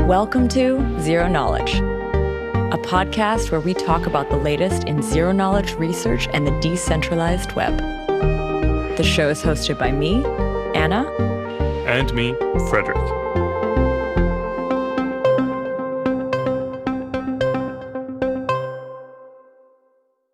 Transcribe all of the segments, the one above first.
Welcome to Zero Knowledge, a podcast where we talk about the latest in zero-knowledge research and the decentralized web. The show is hosted by me, Anna. And me, Fredrik.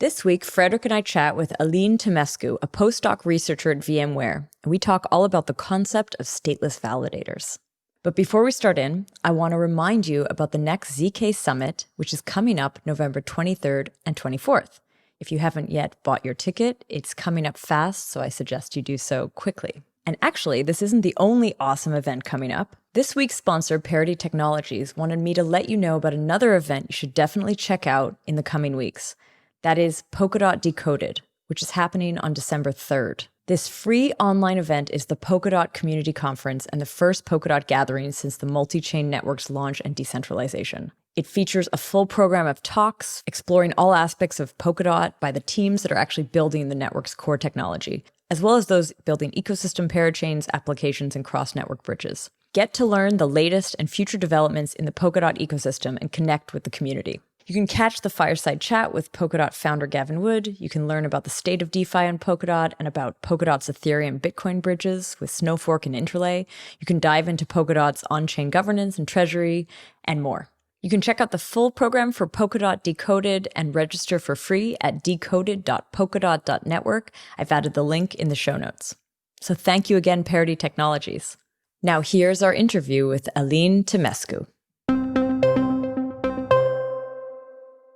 This week, Fredrik and I chat with Alin Tomescu, a postdoc researcher at VMware, and we talk all about the concept of stateless validators. But before we start in, I want to remind you about the next zk Summit, which is coming up November 23rd and 24th. If you haven't yet bought your ticket, it's coming up fast, so I suggest you do so quickly. And actually, this isn't the only awesome event coming up. This week's sponsor, Parity Technologies, wanted me to let you know about another event you should definitely check out in the coming weeks. That is Polkadot Decoded, which is happening on December 3rd. This free online event is the Polkadot Community Conference and the first Polkadot gathering since the multi-chain network's launch and decentralization. It features a full program of talks exploring all aspects of Polkadot by the teams that are actually building the network's core technology, as well as those building ecosystem parachains, applications, and cross-network bridges. Get to learn the latest and future developments in the Polkadot ecosystem and connect with the community. You can catch the fireside chat with Polkadot founder Gavin Wood. You can learn about the state of DeFi on Polkadot and about Polkadot's Ethereum Bitcoin bridges with Snowfork and Interlay. You can dive into Polkadot's on-chain governance and treasury and more. You can check out the full program for Polkadot Decoded and register for free at decoded.polkadot.network. I've added the link in the show notes. So thank you again, Parity Technologies. Now here's our interview with Alin Tomescu.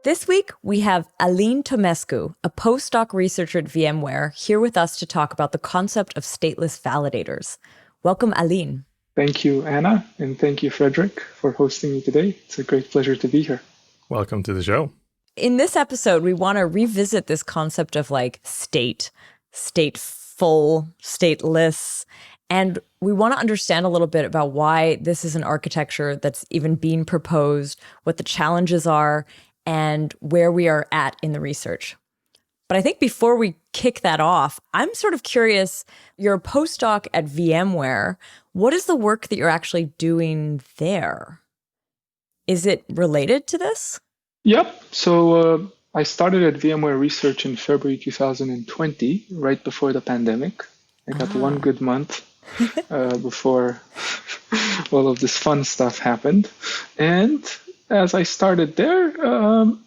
This week, we have Alin Tomescu, a postdoc researcher at VMware, here with us to talk about the concept of stateless validators. Welcome, Alin. Thank you, Anna, and thank you, Fredrik, for hosting me today. It's a great pleasure to be here. Welcome to the show. In this episode, we want to revisit this concept of state, stateful, stateless, and we want to understand a little bit about why this is an architecture that's even being proposed, what the challenges are, and where we are at in the research. But I think before we kick that off, I'm sort of curious, you're a postdoc at VMware. What is the work that you're actually doing there? Is it related to this? Yep. So I started at VMware Research in February 2020, right before the pandemic. I got 1 good month before all of this fun stuff happened. And as I started there,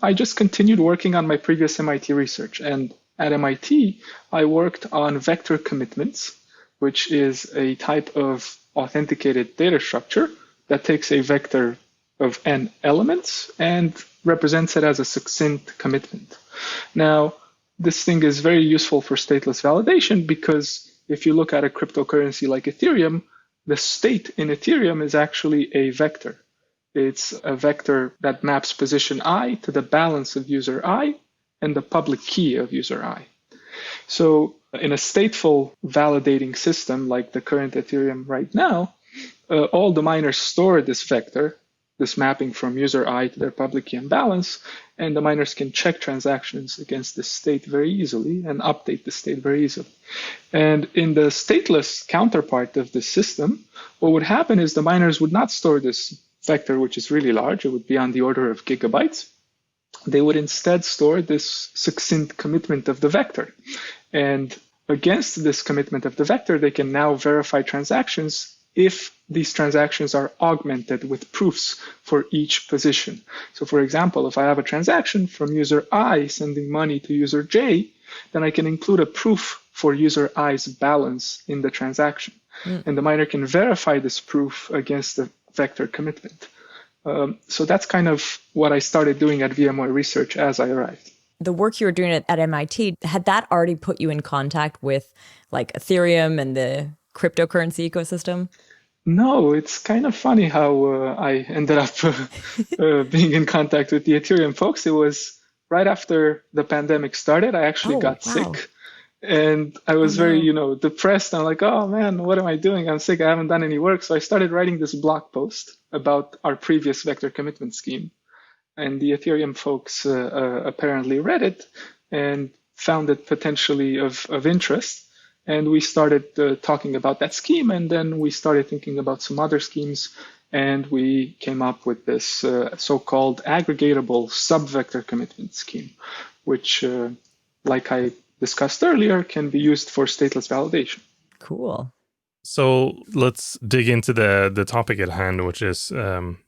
I just continued working on my previous MIT research. And at MIT, I worked on vector commitments, which is a type of authenticated data structure that takes a vector of n elements and represents it as a succinct commitment. Now, this thing is very useful for stateless validation because if you look at a cryptocurrency like Ethereum, the state in Ethereum is actually a vector. It's a vector that maps position I to the balance of user I and the public key of user I. So in a stateful validating system like the current Ethereum right now, all the miners store this vector, this mapping from user I to their public key and balance, and the miners can check transactions against this state very easily and update the state very easily. And in the stateless counterpart of this system, what would happen is the miners would not store this vector, which is really large. It would be on the order of gigabytes. They would instead store this succinct commitment of the vector. And against this commitment of the vector, they can now verify transactions if these transactions are augmented with proofs for each position. So for example, if I have a transaction from user I sending money to user J, then I can include a proof for user I's balance in the transaction. And the miner can verify this proof against the vector commitment. So that's kind of what I started doing at VMware Research as I arrived. The work you were doing at MIT, had that already put you in contact with Ethereum and the cryptocurrency ecosystem? No, it's kind of funny how I ended up being in contact with the Ethereum folks. It was right after the pandemic started. I actually got sick. And I was very, depressed. I'm like, oh man, what am I doing? I'm sick. I haven't done any work. So I started writing this blog post about our previous vector commitment scheme. And the Ethereum folks apparently read it and found it potentially of interest. And we started talking about that scheme. And then we started thinking about some other schemes. And we came up with this so-called aggregatable subvector commitment scheme, which, like I discussed earlier, can be used for stateless validation. Cool. So let's dig into the topic at hand, which is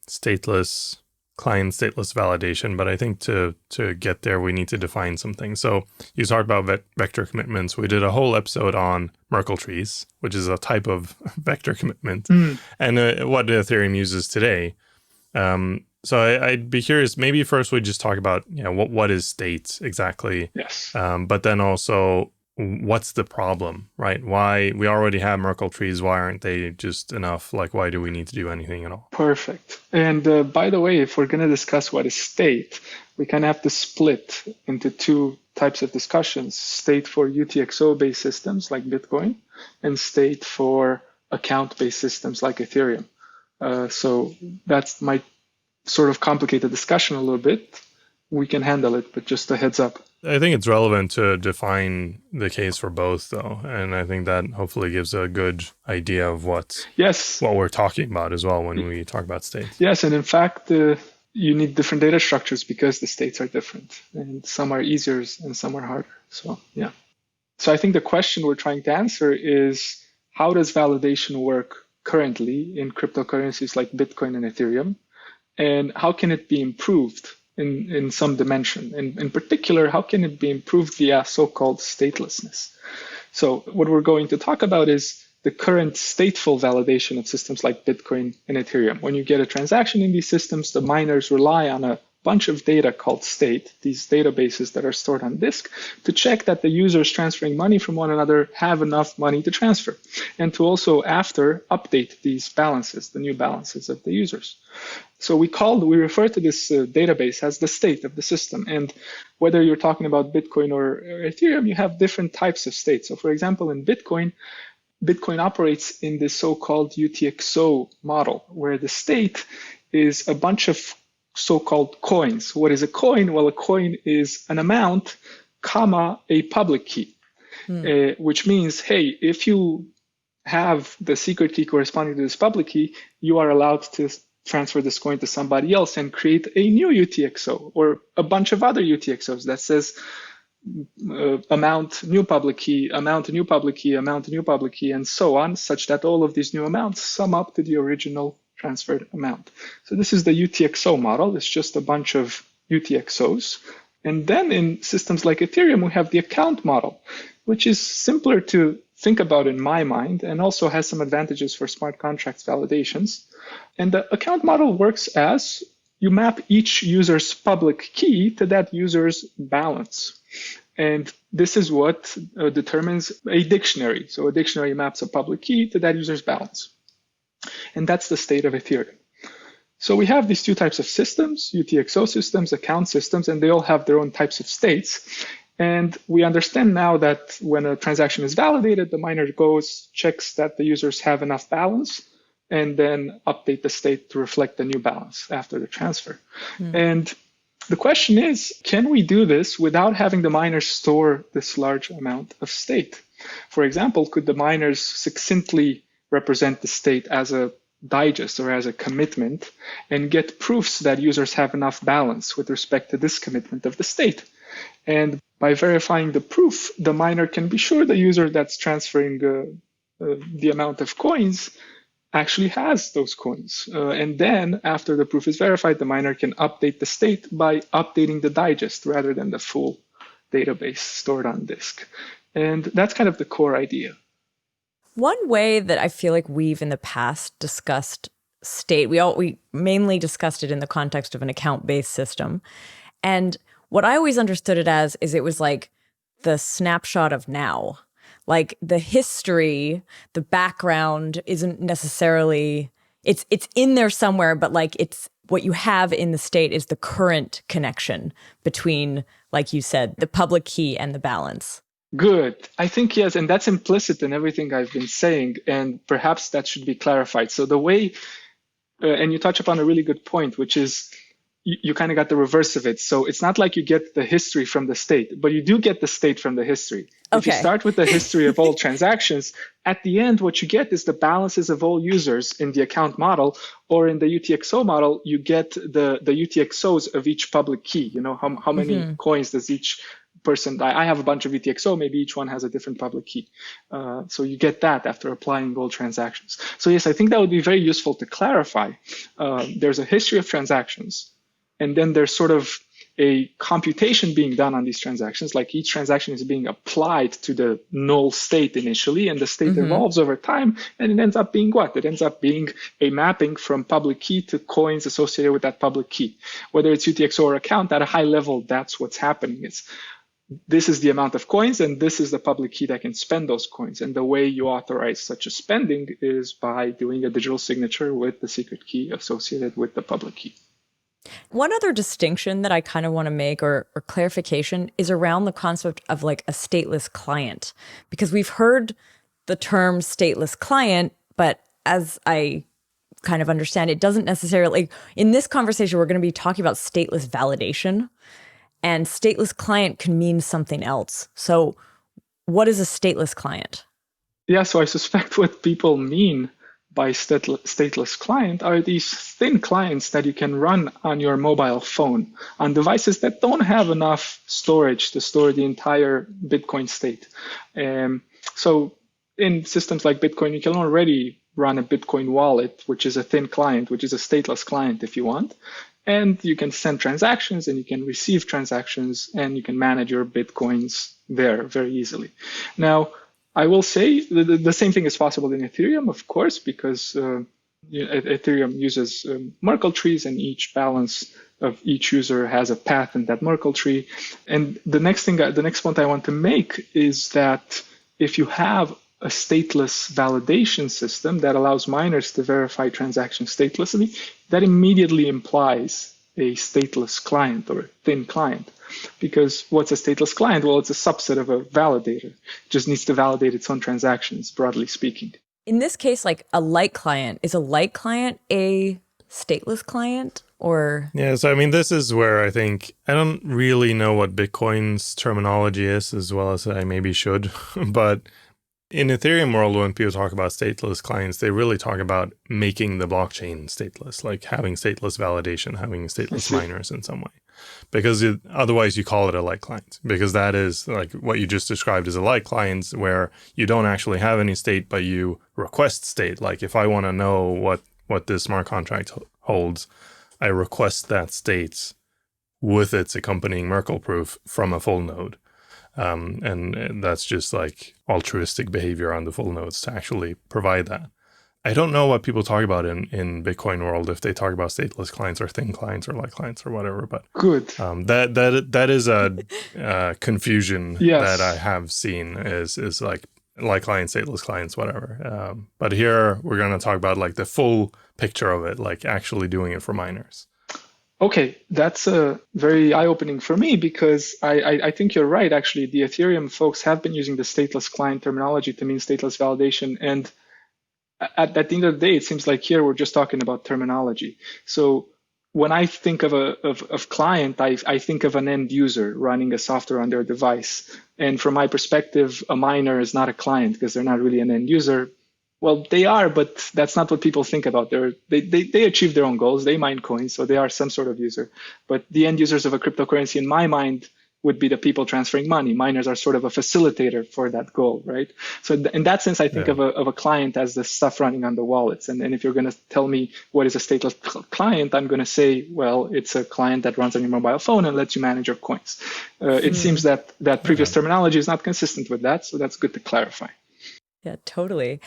stateless client, stateless validation. But I think to get there, we need to define something. So you talked about vector commitments. We did a whole episode on Merkle trees, which is a type of vector commitment, and what Ethereum uses today. So I'd be curious, maybe first we just talk about, what is state exactly? Yes. But then also, what's the problem, right? Why we already have Merkle trees? Why aren't they just enough? Like, why do we need to do anything at all? Perfect. And by the way, if we're going to discuss what is state, we kind of have to split into two types of discussions: state for UTXO-based systems like Bitcoin, and state for account-based systems like Ethereum. So that might sort of complicate the discussion a little bit. We can handle it, but just a heads up. I think it's relevant to define the case for both, though. And I think that hopefully gives a good idea of what we're talking about as well when we talk about states. Yes, and in fact, you need different data structures because the states are different. And some are easier and some are harder. So, yeah. So I think the question we're trying to answer is, how does validation work currently in cryptocurrencies like Bitcoin and Ethereum? And how can it be improved in some dimension? And in particular, how can it be improved via so-called statelessness? So what we're going to talk about is the current stateful validation of systems like Bitcoin and Ethereum. When you get a transaction in these systems, the miners rely on a bunch of data called state, these databases that are stored on disk, to check that the users transferring money from one another have enough money to transfer, and to also after update these balances, the new balances of the users. So we refer to this database as the state of the system. And whether you're talking about Bitcoin or Ethereum, you have different types of states. So for example, in Bitcoin operates in this so-called UTXO model, where the state is a bunch of so-called coins. What is a coin? Well, a coin is an amount, comma, a public key, which means, hey, if you have the secret key corresponding to this public key, you are allowed to transfer this coin to somebody else and create a new UTXO or a bunch of other UTXOs that says amount, new public key, amount, new public key, amount, new public key, and so on, such that all of these new amounts sum up to the original transferred amount. So this is the UTXO model. It's just a bunch of UTXOs. And then in systems like Ethereum, we have the account model, which is simpler to think about in my mind and also has some advantages for smart contracts validations. And the account model works as you map each user's public key to that user's balance. And this is what determines a dictionary. So a dictionary maps a public key to that user's balance. And that's the state of Ethereum. So we have these two types of systems, UTXO systems, account systems, and they all have their own types of states. And we understand now that when a transaction is validated, the miner goes, checks that the users have enough balance, and then update the state to reflect the new balance after the transfer. And the question is, can we do this without having the miners store this large amount of state? For example, could the miners succinctly represent the state as a digest or as a commitment and get proofs that users have enough balance with respect to this commitment of the state? And by verifying the proof, the miner can be sure the user that's transferring the amount of coins actually has those coins. And then after the proof is verified, the miner can update the state by updating the digest rather than the full database stored on disk. And that's kind of the core idea. One way that I feel like we've in the past discussed state, we mainly discussed it in the context of an account-based system. And what I always understood it as is it was like the snapshot of now. Like the history, the background isn't necessarily, it's in there somewhere, but like it's what you have in the state is the current connection between, like you said, the public key and the balance. Good. I think, yes, and that's implicit in everything I've been saying, and perhaps that should be clarified. So the way, and you touch upon a really good point, which is you kind of got the reverse of it. So it's not like you get the history from the state, but you do get the state from the history. If you start with the history of all transactions, at the end, what you get is the balances of all users in the account model, or in the UTXO model, you get the UTXOs of each public key. You know, how many coins does each person, I have a bunch of UTXO, maybe each one has a different public key. So you get that after applying all transactions. So yes, I think that would be very useful to clarify. There's a history of transactions, and then there's sort of a computation being done on these transactions, like each transaction is being applied to the null state initially, and the state evolves over time, and it ends up being what? It ends up being a mapping from public key to coins associated with that public key. Whether it's UTXO or account, at a high level, that's what's happening. This is the amount of coins, and this is the public key that can spend those coins. And the way you authorize such a spending is by doing a digital signature with the secret key associated with the public key. One other distinction that I kind of want to make, or clarification, is around the concept of like a stateless client, because we've heard the term stateless client, but as I kind of understand, it doesn't necessarily, in this conversation, we're going to be talking about stateless validation, and stateless client can mean something else. So what is a stateless client? Yeah, so I suspect what people mean by stateless client are these thin clients that you can run on your mobile phone on devices that don't have enough storage to store the entire Bitcoin state. So in systems like Bitcoin, you can already run a Bitcoin wallet, which is a thin client, which is a stateless client if you want. And you can send transactions, and you can receive transactions, and you can manage your Bitcoins there very easily. Now, I will say the same thing is possible in Ethereum, of course, because Ethereum uses Merkle trees, and each balance of each user has a path in that Merkle tree. And the next point I want to make is that if you have a stateless validation system that allows miners to verify transactions statelessly, that immediately implies a stateless client or a thin client. Because what's a stateless client? Well, it's a subset of a validator. It just needs to validate its own transactions, broadly speaking. In this case, like a light client, is a light client a stateless client, or? Yeah, so I mean, this is where I think, I don't really know what Bitcoin's terminology is as well as I maybe should, but in Ethereum world, when people talk about stateless clients, they really talk about making the blockchain stateless, like having stateless validation, having stateless miners in some way. Because otherwise you call it a light client, because that is like what you just described as a light client, where you don't actually have any state, but you request state. Like if I want to know what this smart contract holds, I request that state with its accompanying Merkle proof from a full node. And that's just like altruistic behavior on the full nodes to actually provide that. I don't know what people talk about in Bitcoin world, if they talk about stateless clients or thin clients or light clients or whatever. But good. That is a confusion that I have seen is like light clients, stateless clients, whatever. But here we're going to talk about like the full picture of it, like actually doing it for miners. Okay, that's very eye-opening for me, because I think you're right. Actually, the Ethereum folks have been using the stateless client terminology to mean stateless validation. And at the end of the day, it seems like here we're just talking about terminology. So when I think of client, I think of an end user running a software on their device. And from my perspective, a miner is not a client because they're not really an end user. Well, they are, but that's not what people think about. They achieve their own goals. They mine coins, so they are some sort of user. But the end users of a cryptocurrency, in my mind, would be the people transferring money. Miners are sort of a facilitator for that goal, right? So in that sense, I think of a client as the stuff running on the wallets. And if you're going to tell me what is a stateless client, I'm going to say, well, it's a client that runs on your mobile phone and lets you manage your coins. It seems that previous terminology is not consistent with that, so that's good to clarify. Yeah, totally.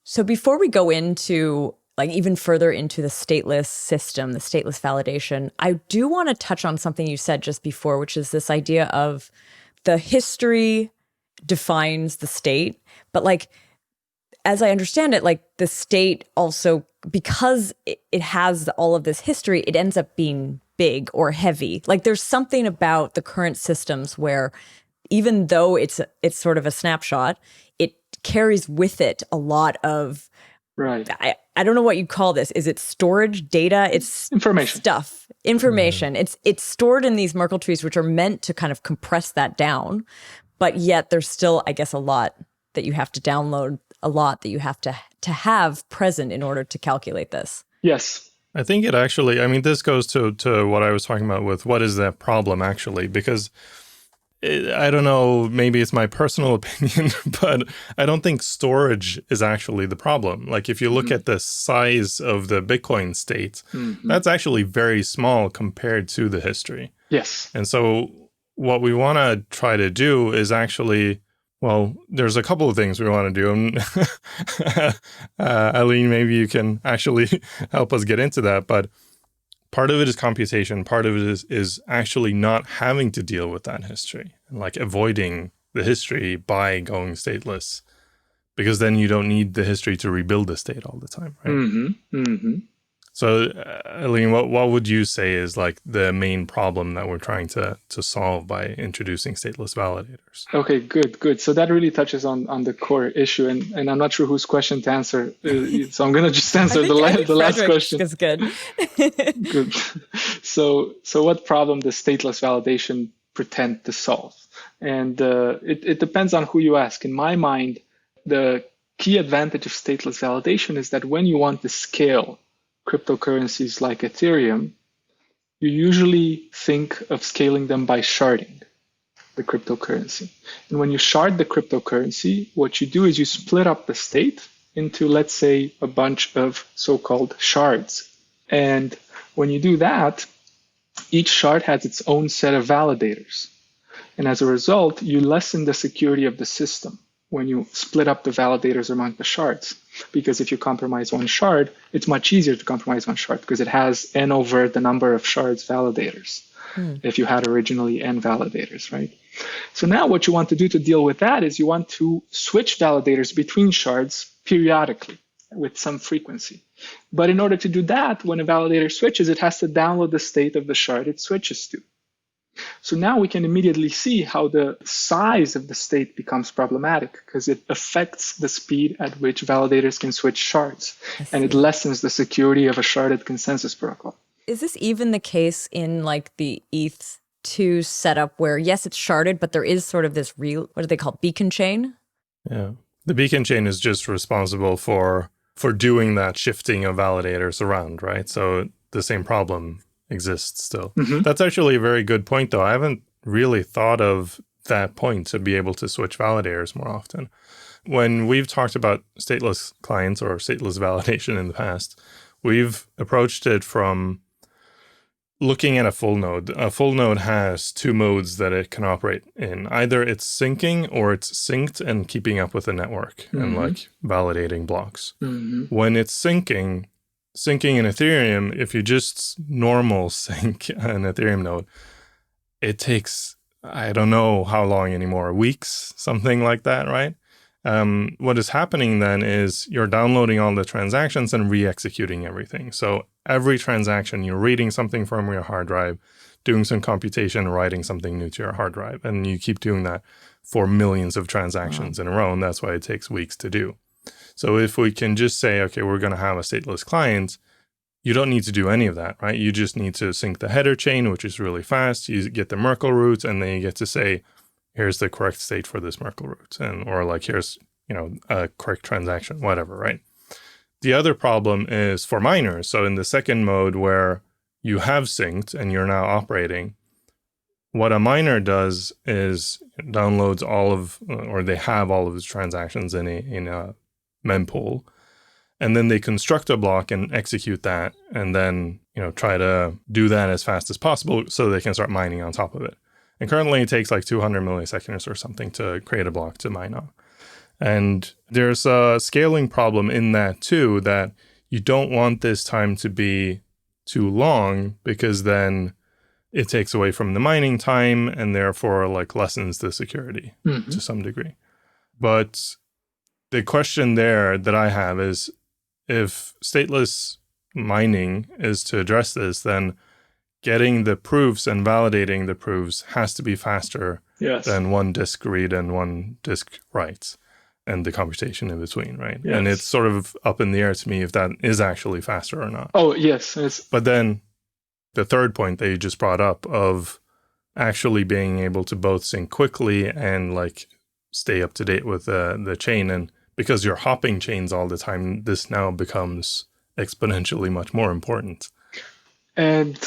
So before we go into like even further into the stateless system, the stateless validation, I do want to touch on something you said just before, which is this idea of the history defines the state. But like, as I understand it, like the state also, because it has all of this history, it ends up being big or heavy. Like there's something about the current systems where even though it's sort of a snapshot, it carries with it a lot of Right. I don't know what you call this. Is it storage, data? It's Information. stuff, information. It's stored in these Merkle trees, which are meant to kind of compress that down. But yet there's still, I guess, a lot that you have to download, a lot that you have to have present in order to calculate this. Yes. I think it actually, I mean, this goes to what I was talking about with what is the problem actually, because I don't know, maybe it's my personal opinion, but I don't think storage is actually the problem. Like if you look at the size of the Bitcoin state, that's actually very small compared to the history. Yes. And so what we want to try to do is actually, well, there's a couple of things we want to do. And Alin, maybe you can actually help us get into that. But part of it is computation. Part of it is actually not having to deal with that history and like avoiding the history by going stateless, because then you don't need the history to rebuild the state all the time, right? So, Alin, what would you say is like the main problem that we're trying to solve by introducing stateless validators? Okay, good. So that really touches on the core issue, and I'm not sure whose question to answer. So I'm going to just answer the last question. Is good. Good. So what problem does stateless validation pretend to solve? And it depends on who you ask. In my mind, the key advantage of stateless validation is that when you want to scale cryptocurrencies like Ethereum, you usually think of scaling them by sharding the cryptocurrency. And when you shard the cryptocurrency, what you do is you split up the state into, let's say, a bunch of so-called shards. And when you do that, each shard has its own set of validators. And as a result, you lessen the security of the system when you split up the validators among the shards. Because if you compromise one shard, it's much easier to compromise one shard because it has n over the number of shards validators. If you had originally n validators, right? So now what you want to do to deal with that is you want to switch validators between shards periodically with some frequency. But in order to do that, when a validator switches, it has to download the state of the shard it switches to. So now we can immediately see how the size of the state becomes problematic because it affects the speed at which validators can switch shards, and it lessens the security of a sharded consensus protocol. Is this even the case in like the ETH2 setup where, yes, it's sharded, but there is sort of this real, what do they call, beacon chain? Yeah. The beacon chain is just responsible for doing that shifting of validators around, right? So the same problem exists still. That's actually a very good point, though. I haven't really thought of that point to be able to switch validators more often. When we've talked about stateless clients or stateless validation in the past, we've approached it from looking at a full node. A full node has two modes that it can operate in. Either it's syncing or it's synced and keeping up with the network and like validating blocks. When it's syncing in Ethereum, if you just normal sync an Ethereum node, it takes, I don't know how long anymore, weeks, something like that, right? What is happening then is you're downloading all the transactions and re-executing everything. So every transaction, you're reading something from your hard drive, doing some computation, writing something new to your hard drive. And you keep doing that for millions of transactions in a row, and that's why it takes weeks to do. So if we can just say, okay, we're going to have a stateless client, you don't need to do any of that, right? You just need to sync the header chain, which is really fast. You get the Merkle root, and then you get to say, here's the correct state for this Merkle root, or like here's, a correct transaction, whatever, right? The other problem is for miners. So in the second mode where you have synced and you're now operating, what a miner does is downloads they have all of its transactions in a mempool, and then they construct a block and execute that, and then try to do that as fast as possible so they can start mining on top of it. And currently it takes like 200 milliseconds or something to create a block to mine on. And there's a scaling problem in that too, that you don't want this time to be too long because then it takes away from the mining time and therefore like lessens the security to some degree. But the question there that I have is, if stateless mining is to address this, then getting the proofs and validating the proofs has to be faster than one disk read and one disk writes. and the computation in between, right? Yes. And it's sort of up in the air to me if that is actually faster or not. Oh, yes. But then the third point that you just brought up of actually being able to both sync quickly and like stay up to date with the chain. And because you're hopping chains all the time, this now becomes exponentially much more important. And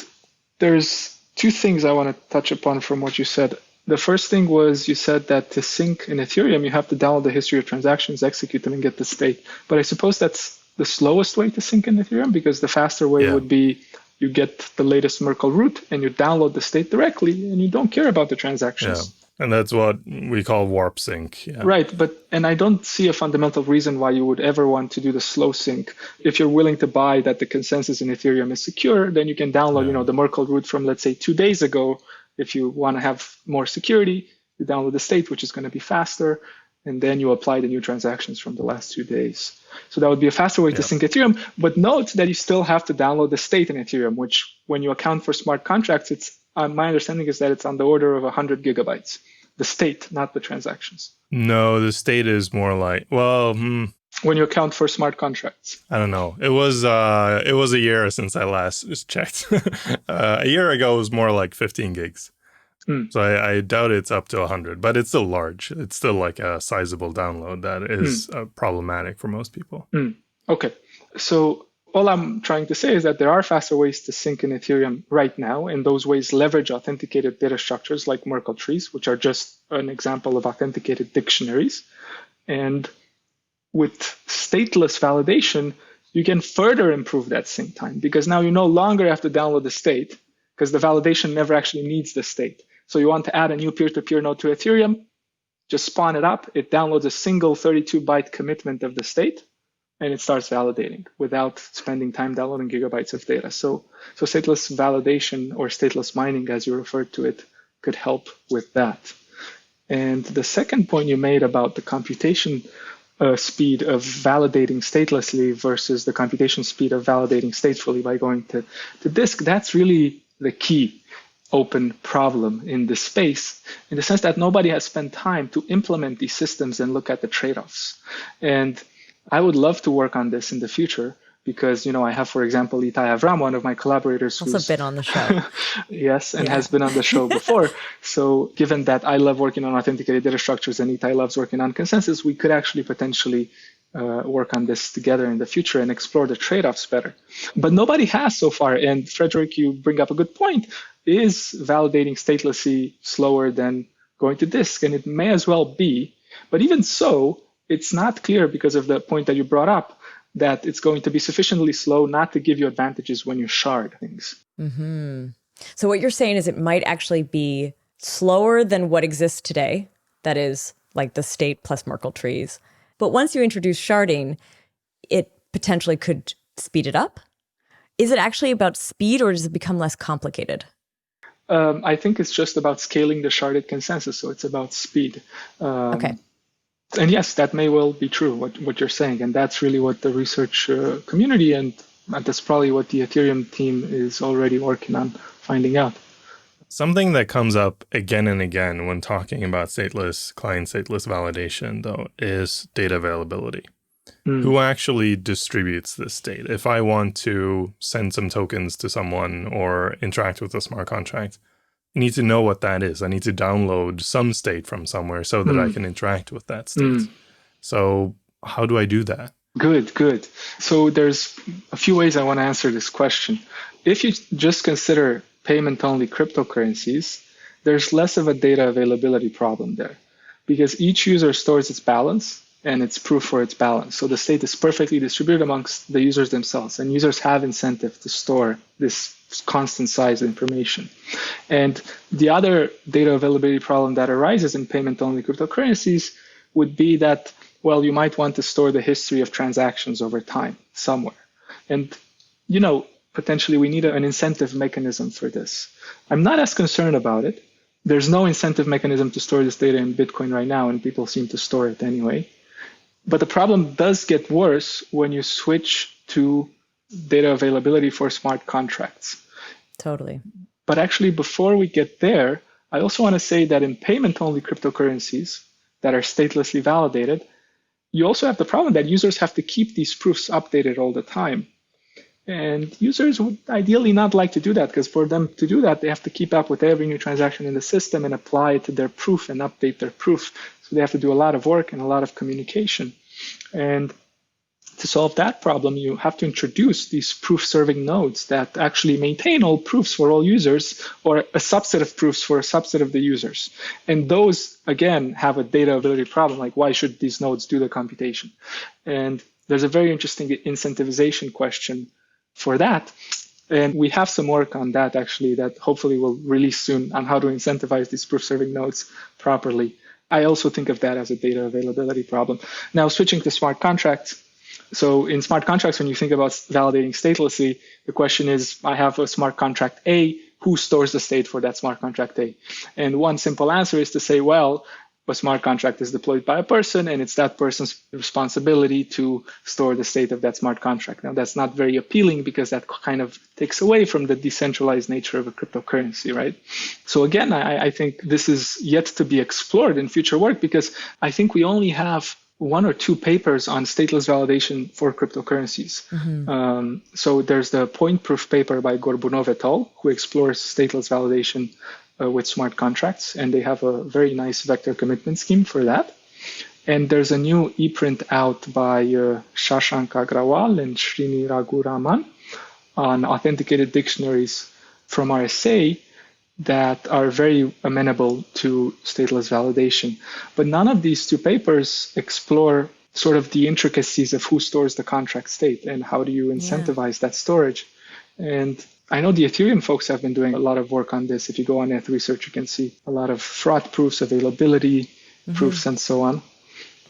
there's two things I want to touch upon from what you said. The first thing was you said that to sync in Ethereum, you have to download the history of transactions, execute them, and get the state. But I suppose that's the slowest way to sync in Ethereum, because the faster way would be you get the latest Merkle root and you download the state directly and you don't care about the transactions. Yeah. And that's what we call warp sync. Yeah. Right. And I don't see a fundamental reason why you would ever want to do the slow sync. If you're willing to buy that the consensus in Ethereum is secure, then you can download, the Merkle root from, let's say, 2 days ago. If you want to have more security, you download the state, which is going to be faster, and then you apply the new transactions from the last 2 days. So that would be a faster way to sync Ethereum. But note that you still have to download the state in Ethereum, which when you account for smart contracts, it's my understanding is that it's on the order of 100 gigabytes. The state, not the transactions. No, the state is more like, when you account for smart contracts. I don't know. It was a year since I last checked. A year ago, it was more like 15 gigs. So I doubt it's up to 100, but it's still large. It's still like a sizable download that is problematic for most people. Okay. So all I'm trying to say is that there are faster ways to sync in Ethereum right now, and those ways leverage authenticated data structures like Merkle trees, which are just an example of authenticated dictionaries. And with stateless validation, you can further improve that sync time, because now you no longer have to download the state, because the validation never actually needs the state. So you want to add a new peer-to-peer node to Ethereum, just spawn it up. It downloads a single 32-byte commitment of the state, and it starts validating without spending time downloading gigabytes of data. So stateless validation, or stateless mining, as you referred to it, could help with that. And the second point you made about the computation speed of validating statelessly versus the computation speed of validating statefully by going to disk, that's really the key open problem in this space, in the sense that nobody has spent time to implement these systems and look at the trade-offs. And I would love to work on this in the future, because, I have, for example, Itai Avram, one of my collaborators, who's been on the show. Yes, and has been on the show before. So given that I love working on authenticated data structures and Itai loves working on consensus, we could actually potentially work on this together in the future and explore the trade-offs better. But nobody has so far. And Fredrik, you bring up a good point. Is validating statelessly slower than going to disk? And it may as well be. But even so, it's not clear, because of the point that you brought up, that it's going to be sufficiently slow not to give you advantages when you shard things. So what you're saying is it might actually be slower than what exists today. That is like the state plus Merkle trees. But once you introduce sharding, it potentially could speed it up. Is it actually about speed, or does it become less complicated? I think it's just about scaling the sharded consensus. So it's about speed. Okay. And yes, that may well be true, what you're saying. And that's really what the research community, and that's probably what the Ethereum team is already working on finding out. Something that comes up again and again when talking about stateless client, stateless validation, though, is data availability. Who actually distributes this state? If I want to send some tokens to someone or interact with a smart contract, I need to know what that is. I need to download some state from somewhere so that I can interact with that state. So how do I do that? Good. So there's a few ways I want to answer this question. If you just consider payment-only cryptocurrencies, there's less of a data availability problem there, because each user stores its balance and it's proof for its balance. So the state is perfectly distributed amongst the users themselves, and users have incentive to store this constant size information. And the other data availability problem that arises in payment-only cryptocurrencies would be that, well, you might want to store the history of transactions over time somewhere. And, potentially we need an incentive mechanism for this. I'm not as concerned about it. There's no incentive mechanism to store this data in Bitcoin right now, and people seem to store it anyway. But the problem does get worse when you switch to data availability for smart contracts. Totally. But actually, before we get there, I also want to say that in payment-only cryptocurrencies that are statelessly validated, you also have the problem that users have to keep these proofs updated all the time. And users would ideally not like to do that, because for them to do that, they have to keep up with every new transaction in the system and apply it to their proof and update their proof. So they have to do a lot of work and a lot of communication. And to solve that problem, you have to introduce these proof-serving nodes that actually maintain all proofs for all users, or a subset of proofs for a subset of the users. And those, again, have a data availability problem, like why should these nodes do the computation? And there's a very interesting incentivization question for that. And we have some work on that, actually, that hopefully we'll release soon on how to incentivize these proof-serving nodes properly. I also think of that as a data availability problem. Now, switching to smart contracts. So in smart contracts, when you think about validating statelessly, the question is, I have a smart contract A, who stores the state for that smart contract A? And one simple answer is to say, well, a smart contract is deployed by a person, and it's that person's responsibility to store the state of that smart contract. Now, that's not very appealing, because that kind of takes away from the decentralized nature of a cryptocurrency, right? So again, I think this is yet to be explored in future work, because I think we only have 1 or 2 papers on stateless validation for cryptocurrencies. Mm-hmm. So there's the point proof paper by Gorbunov et al., who explores stateless validation with smart contracts, and they have a very nice vector commitment scheme for that. And there's a new ePrint out by Shashank Agrawal and Srini Raghuraman on authenticated dictionaries from RSA that are very amenable to stateless validation. But none of these 2 papers explore sort of the intricacies of who stores the contract state and how do you incentivize that storage. And I know the Ethereum folks have been doing a lot of work on this. If you go on ETH Research, you can see a lot of fraud proofs, availability proofs, and so on.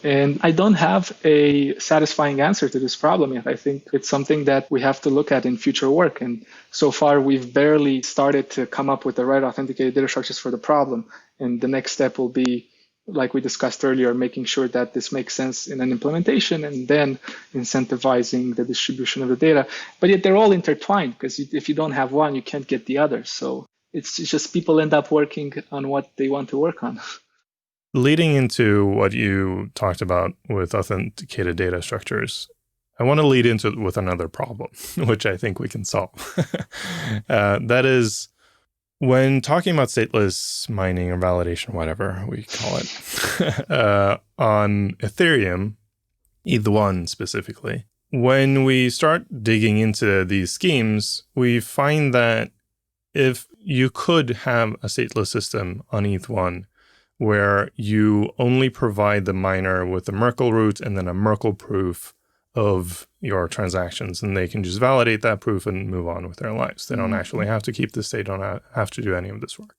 And I don't have a satisfying answer to this problem yet. I think it's something that we have to look at in future work. And so far, we've barely started to come up with the right authenticated data structures for the problem. And the next step will be, like we discussed earlier, making sure that this makes sense in an implementation, and then incentivizing the distribution of the data. But yet they're all intertwined, because if you don't have one, you can't get the other. So it's just people end up working on what they want to work on. Leading into what you talked about with authenticated data structures, I want to lead into it with another problem, which I think we can solve. That is, when talking about stateless mining or validation, whatever we call it, on Ethereum, ETH1 specifically, when we start digging into these schemes, we find that if you could have a stateless system on ETH1, where you only provide the miner with a Merkle root and then a Merkle proof of your transactions, and they can just validate that proof and move on with their lives. They don't actually have to keep the state, don't have to do any of this work.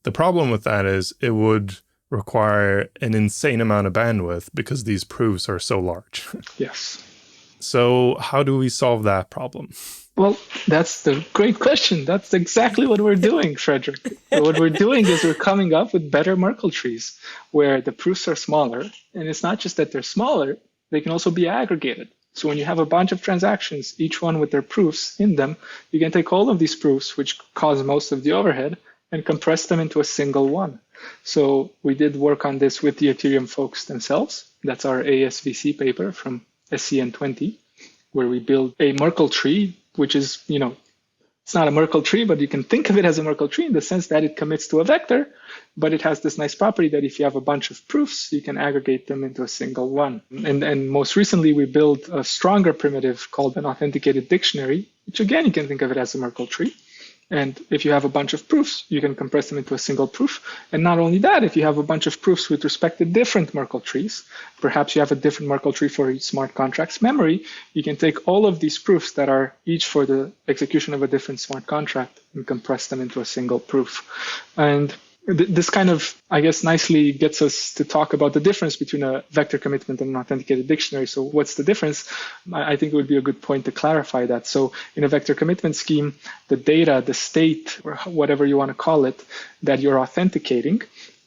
The problem with that is it would require an insane amount of bandwidth, because these proofs are so large. Yes. So how do we solve that problem? Well, that's the great question. That's exactly what we're doing, Fredrik. What we're doing is we're coming up with better Merkle trees, where the proofs are smaller. And it's not just that they're smaller, they can also be aggregated. So when you have a bunch of transactions, each one with their proofs in them, you can take all of these proofs, which cause most of the overhead, and compress them into a single one. So we did work on this with the Ethereum folks themselves. That's our ASVC paper from SCN 20, where we build a Merkle tree, which is, it's not a Merkle tree, but you can think of it as a Merkle tree in the sense that it commits to a vector, but it has this nice property that if you have a bunch of proofs, you can aggregate them into a single one. And most recently, we built a stronger primitive called an authenticated dictionary, which again, you can think of it as a Merkle tree. And if you have a bunch of proofs, you can compress them into a single proof. And not only that, if you have a bunch of proofs with respect to different Merkle trees, perhaps you have a different Merkle tree for each smart contract's memory, you can take all of these proofs that are each for the execution of a different smart contract and compress them into a single proof. And this kind of, I guess, nicely gets us to talk about the difference between a vector commitment and an authenticated dictionary. So what's the difference? I think it would be a good point to clarify that. So in a vector commitment scheme, the data, the state, or whatever you want to call it, that you're authenticating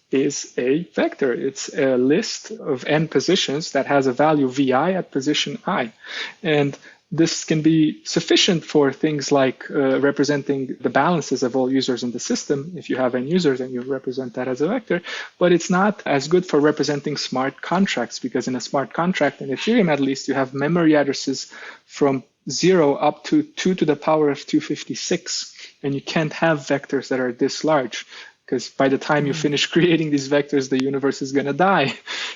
is a vector. It's a list of n positions that has a value vi at position I. And this can be sufficient for things like representing the balances of all users in the system. If you have n users, then you represent that as a vector. But it's not as good for representing smart contracts, because in a smart contract, in Ethereum at least, you have memory addresses from 0 up to 2 to the power of 256. And you can't have vectors that are this large, because by the time you finish creating these vectors, the universe is going to die.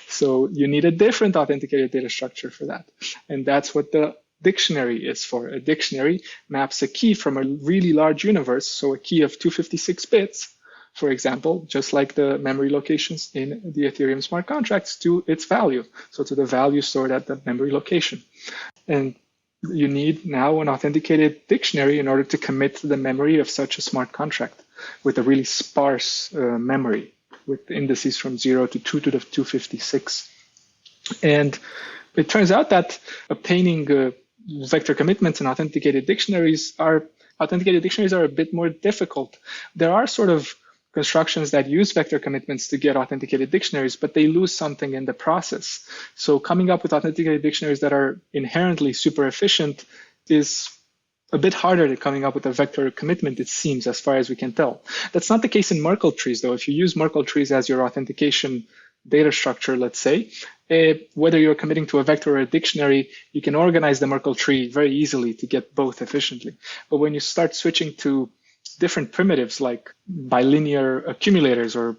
So you need a different authenticated data structure for that. And that's what the dictionary is for. A dictionary maps a key from a really large universe, so a key of 256 bits, for example, just like the memory locations in the Ethereum smart contracts, to its value, so to the value stored at the memory location. And you need now an authenticated dictionary in order to commit the memory of such a smart contract with a really sparse memory, with indices from 0 to 2 to the 256. And it turns out that obtaining vector commitments and authenticated dictionaries are a bit more difficult. There are sort of constructions that use vector commitments to get authenticated dictionaries, but they lose something in the process. So coming up with authenticated dictionaries that are inherently super efficient is a bit harder than coming up with a vector commitment, it seems, as far as we can tell. That's not the case in Merkle trees, though. If you use Merkle trees as your authentication data structure, let's say, whether you're committing to a vector or a dictionary, you can organize the Merkle tree very easily to get both efficiently. But when you start switching to different primitives like bilinear accumulators or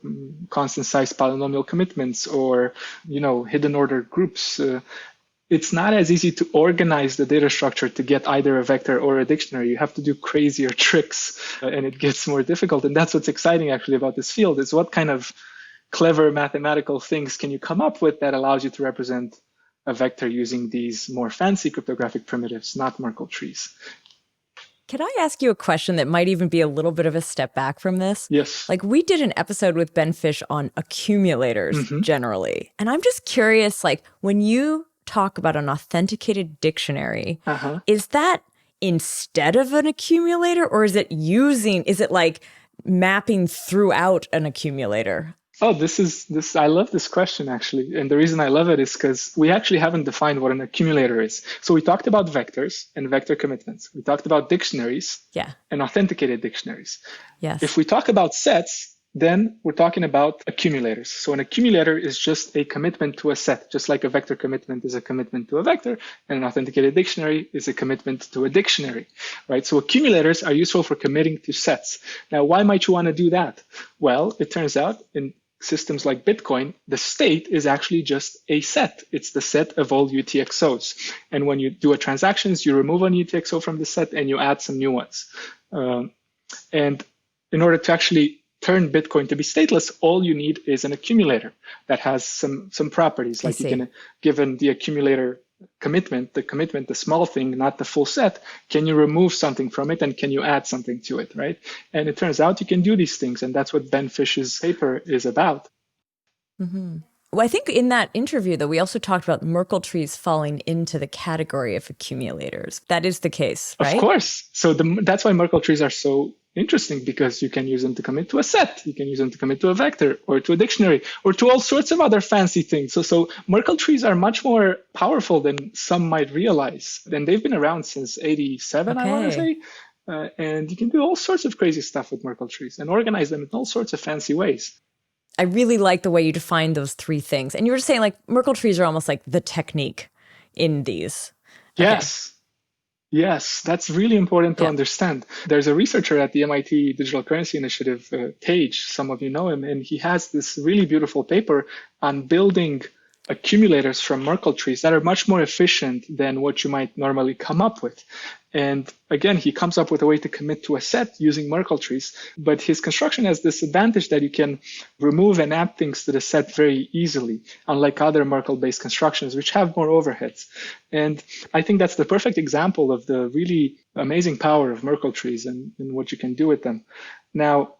constant size polynomial commitments or hidden order groups, it's not as easy to organize the data structure to get either a vector or a dictionary. You have to do crazier tricks, and it gets more difficult. And that's what's exciting actually about this field, is what kind of clever mathematical things can you come up with that allows you to represent a vector using these more fancy cryptographic primitives, not Merkle trees. Can I ask you a question that might even be a little bit of a step back from this? Yes. Like, we did an episode with Ben Fish on accumulators generally. And I'm just curious, like, when you talk about an authenticated dictionary, is that instead of an accumulator, or is it like mapping throughout an accumulator? Oh, I love this question, actually. And the reason I love it is because we actually haven't defined what an accumulator is. So we talked about vectors and vector commitments. We talked about dictionaries and authenticated dictionaries. Yes. If we talk about sets, then we're talking about accumulators. So an accumulator is just a commitment to a set, just like a vector commitment is a commitment to a vector, and an authenticated dictionary is a commitment to a dictionary, right? So accumulators are useful for committing to sets. Now, why might you want to do that? Well, it turns out in systems like Bitcoin, the state is actually just a set. It's the set of all UTXOs. And when you do a transactions, you remove one UTXO from the set and you add some new ones. And in order to actually turn Bitcoin to be stateless, all you need is an accumulator that has some properties. Like you can, given the accumulator commitment, the small thing, not the full set, can you remove something from it and can you add something to it, right? And it turns out you can do these things, and that's what Ben Fish's paper is about. Well, I think in that interview, though, we also talked about Merkle trees falling into the category of accumulators. That is the case, right? Of course. So that's why Merkle trees are so interesting, because you can use them to commit to a set, you can use them to commit to a vector or to a dictionary or to all sorts of other fancy things. So Merkle trees are much more powerful than some might realize. And they've been around since 87, I want to say. And you can do all sorts of crazy stuff with Merkle trees and organize them in all sorts of fancy ways. I really like the way you define those three things. And you were saying like Merkle trees are almost like the technique in these. Yes. Yes, that's really important to understand. There's a researcher at the MIT Digital Currency Initiative, Tage, some of you know him, and he has this really beautiful paper on building accumulators from Merkle trees that are much more efficient than what you might normally come up with. And again, he comes up with a way to commit to a set using Merkle trees, but his construction has this advantage that you can remove and add things to the set very easily, unlike other Merkle-based constructions, which have more overheads. And I think that's the perfect example of the really amazing power of Merkle trees and what you can do with them. Now,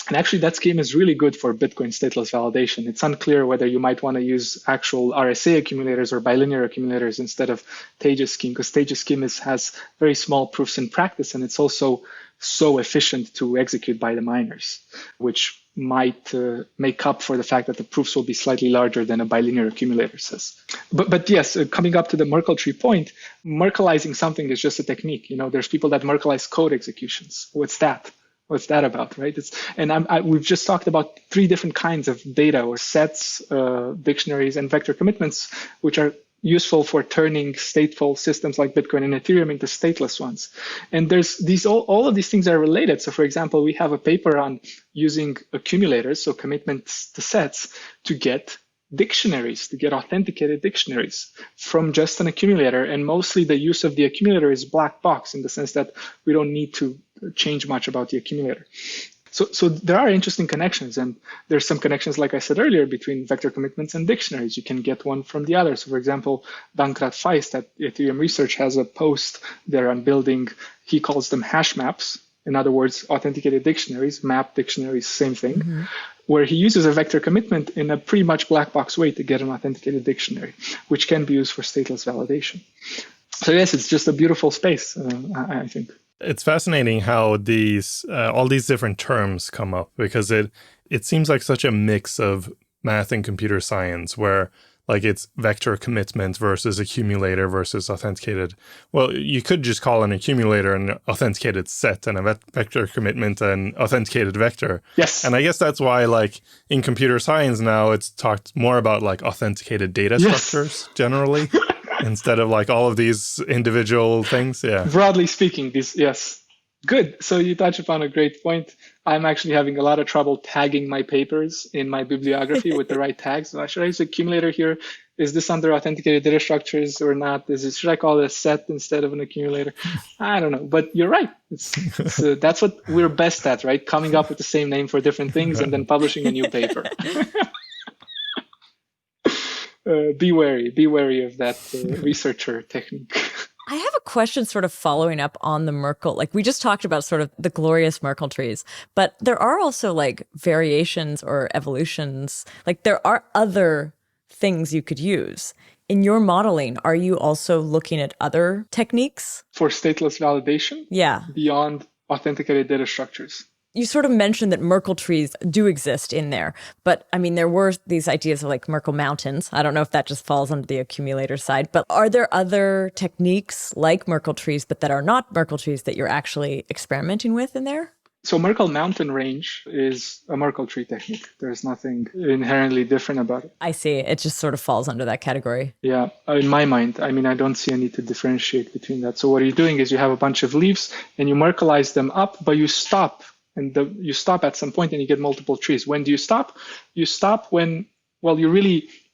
and actually, that scheme is really good for Bitcoin stateless validation. It's unclear whether you might want to use actual RSA accumulators or bilinear accumulators instead of Tage's scheme, because Tage's scheme has very small proofs in practice, and it's also so efficient to execute by the miners, which might make up for the fact that the proofs will be slightly larger than a bilinear accumulator says. But yes, coming up to the Merkle tree point, Merkleizing something is just a technique. There's people that Merkleize code executions. What's that? What's that about, right? We've just talked about 3 different kinds of data or sets, dictionaries, and vector commitments, which are useful for turning stateful systems like Bitcoin and Ethereum into stateless ones. And there's all of these things are related. So for example, we have a paper on using accumulators, so commitments to sets, to get dictionaries, to get authenticated dictionaries from just an accumulator. And mostly the use of the accumulator is black box in the sense that we don't need to change much about the accumulator. So there are interesting connections, and there's some connections, like I said earlier, between vector commitments and dictionaries. You can get one from the other. So for example, Dankrat Feist at Ethereum Research has a post there on building, he calls them hash maps. In other words, authenticated dictionaries, map dictionaries, same thing, where he uses a vector commitment in a pretty much black box way to get an authenticated dictionary, which can be used for stateless validation. So yes, it's just a beautiful space, I think. It's fascinating how these all these different terms come up, because it seems like such a mix of math and computer science, where like it's vector commitment versus accumulator versus authenticated. Well, you could just call an accumulator an authenticated set and a vector commitment an authenticated vector. Yes. And I guess that's why like in computer science now it's talked more about like authenticated data structures generally. Instead of like all of these individual things, yeah. Broadly speaking, yes. Good. So you touch upon a great point. I'm actually having a lot of trouble tagging my papers in my bibliography with the right tags. So should I use accumulator here? Is this under authenticated data structures or not? Should I call it a set instead of an accumulator? I don't know, but you're right. That's what we're best at, right? Coming up with the same name for different things and then publishing a new paper. Be wary of that researcher technique. I have a question sort of following up on the Merkle. Like we just talked about sort of the glorious Merkle trees, but there are also like variations or evolutions. Like there are other things you could use. In your modeling, are you also looking at other techniques? For stateless validation? Yeah. Beyond authenticated data structures. You sort of mentioned that Merkle trees do exist in there, but I mean, there were these ideas of like Merkle mountains. I don't know if that just falls under the accumulator side, but are there other techniques like Merkle trees, but that are not Merkle trees that you're actually experimenting with in there? So Merkle mountain range is a Merkle tree technique. There's nothing inherently different about it. I see. It just sort of falls under that category. Yeah, in my mind, I mean, I don't see a need to differentiate between that. So what you're doing is you have a bunch of leaves and you Merkleize them up, but you stop. And you stop at some point and you get multiple trees. When do you stop? You stop when, well, you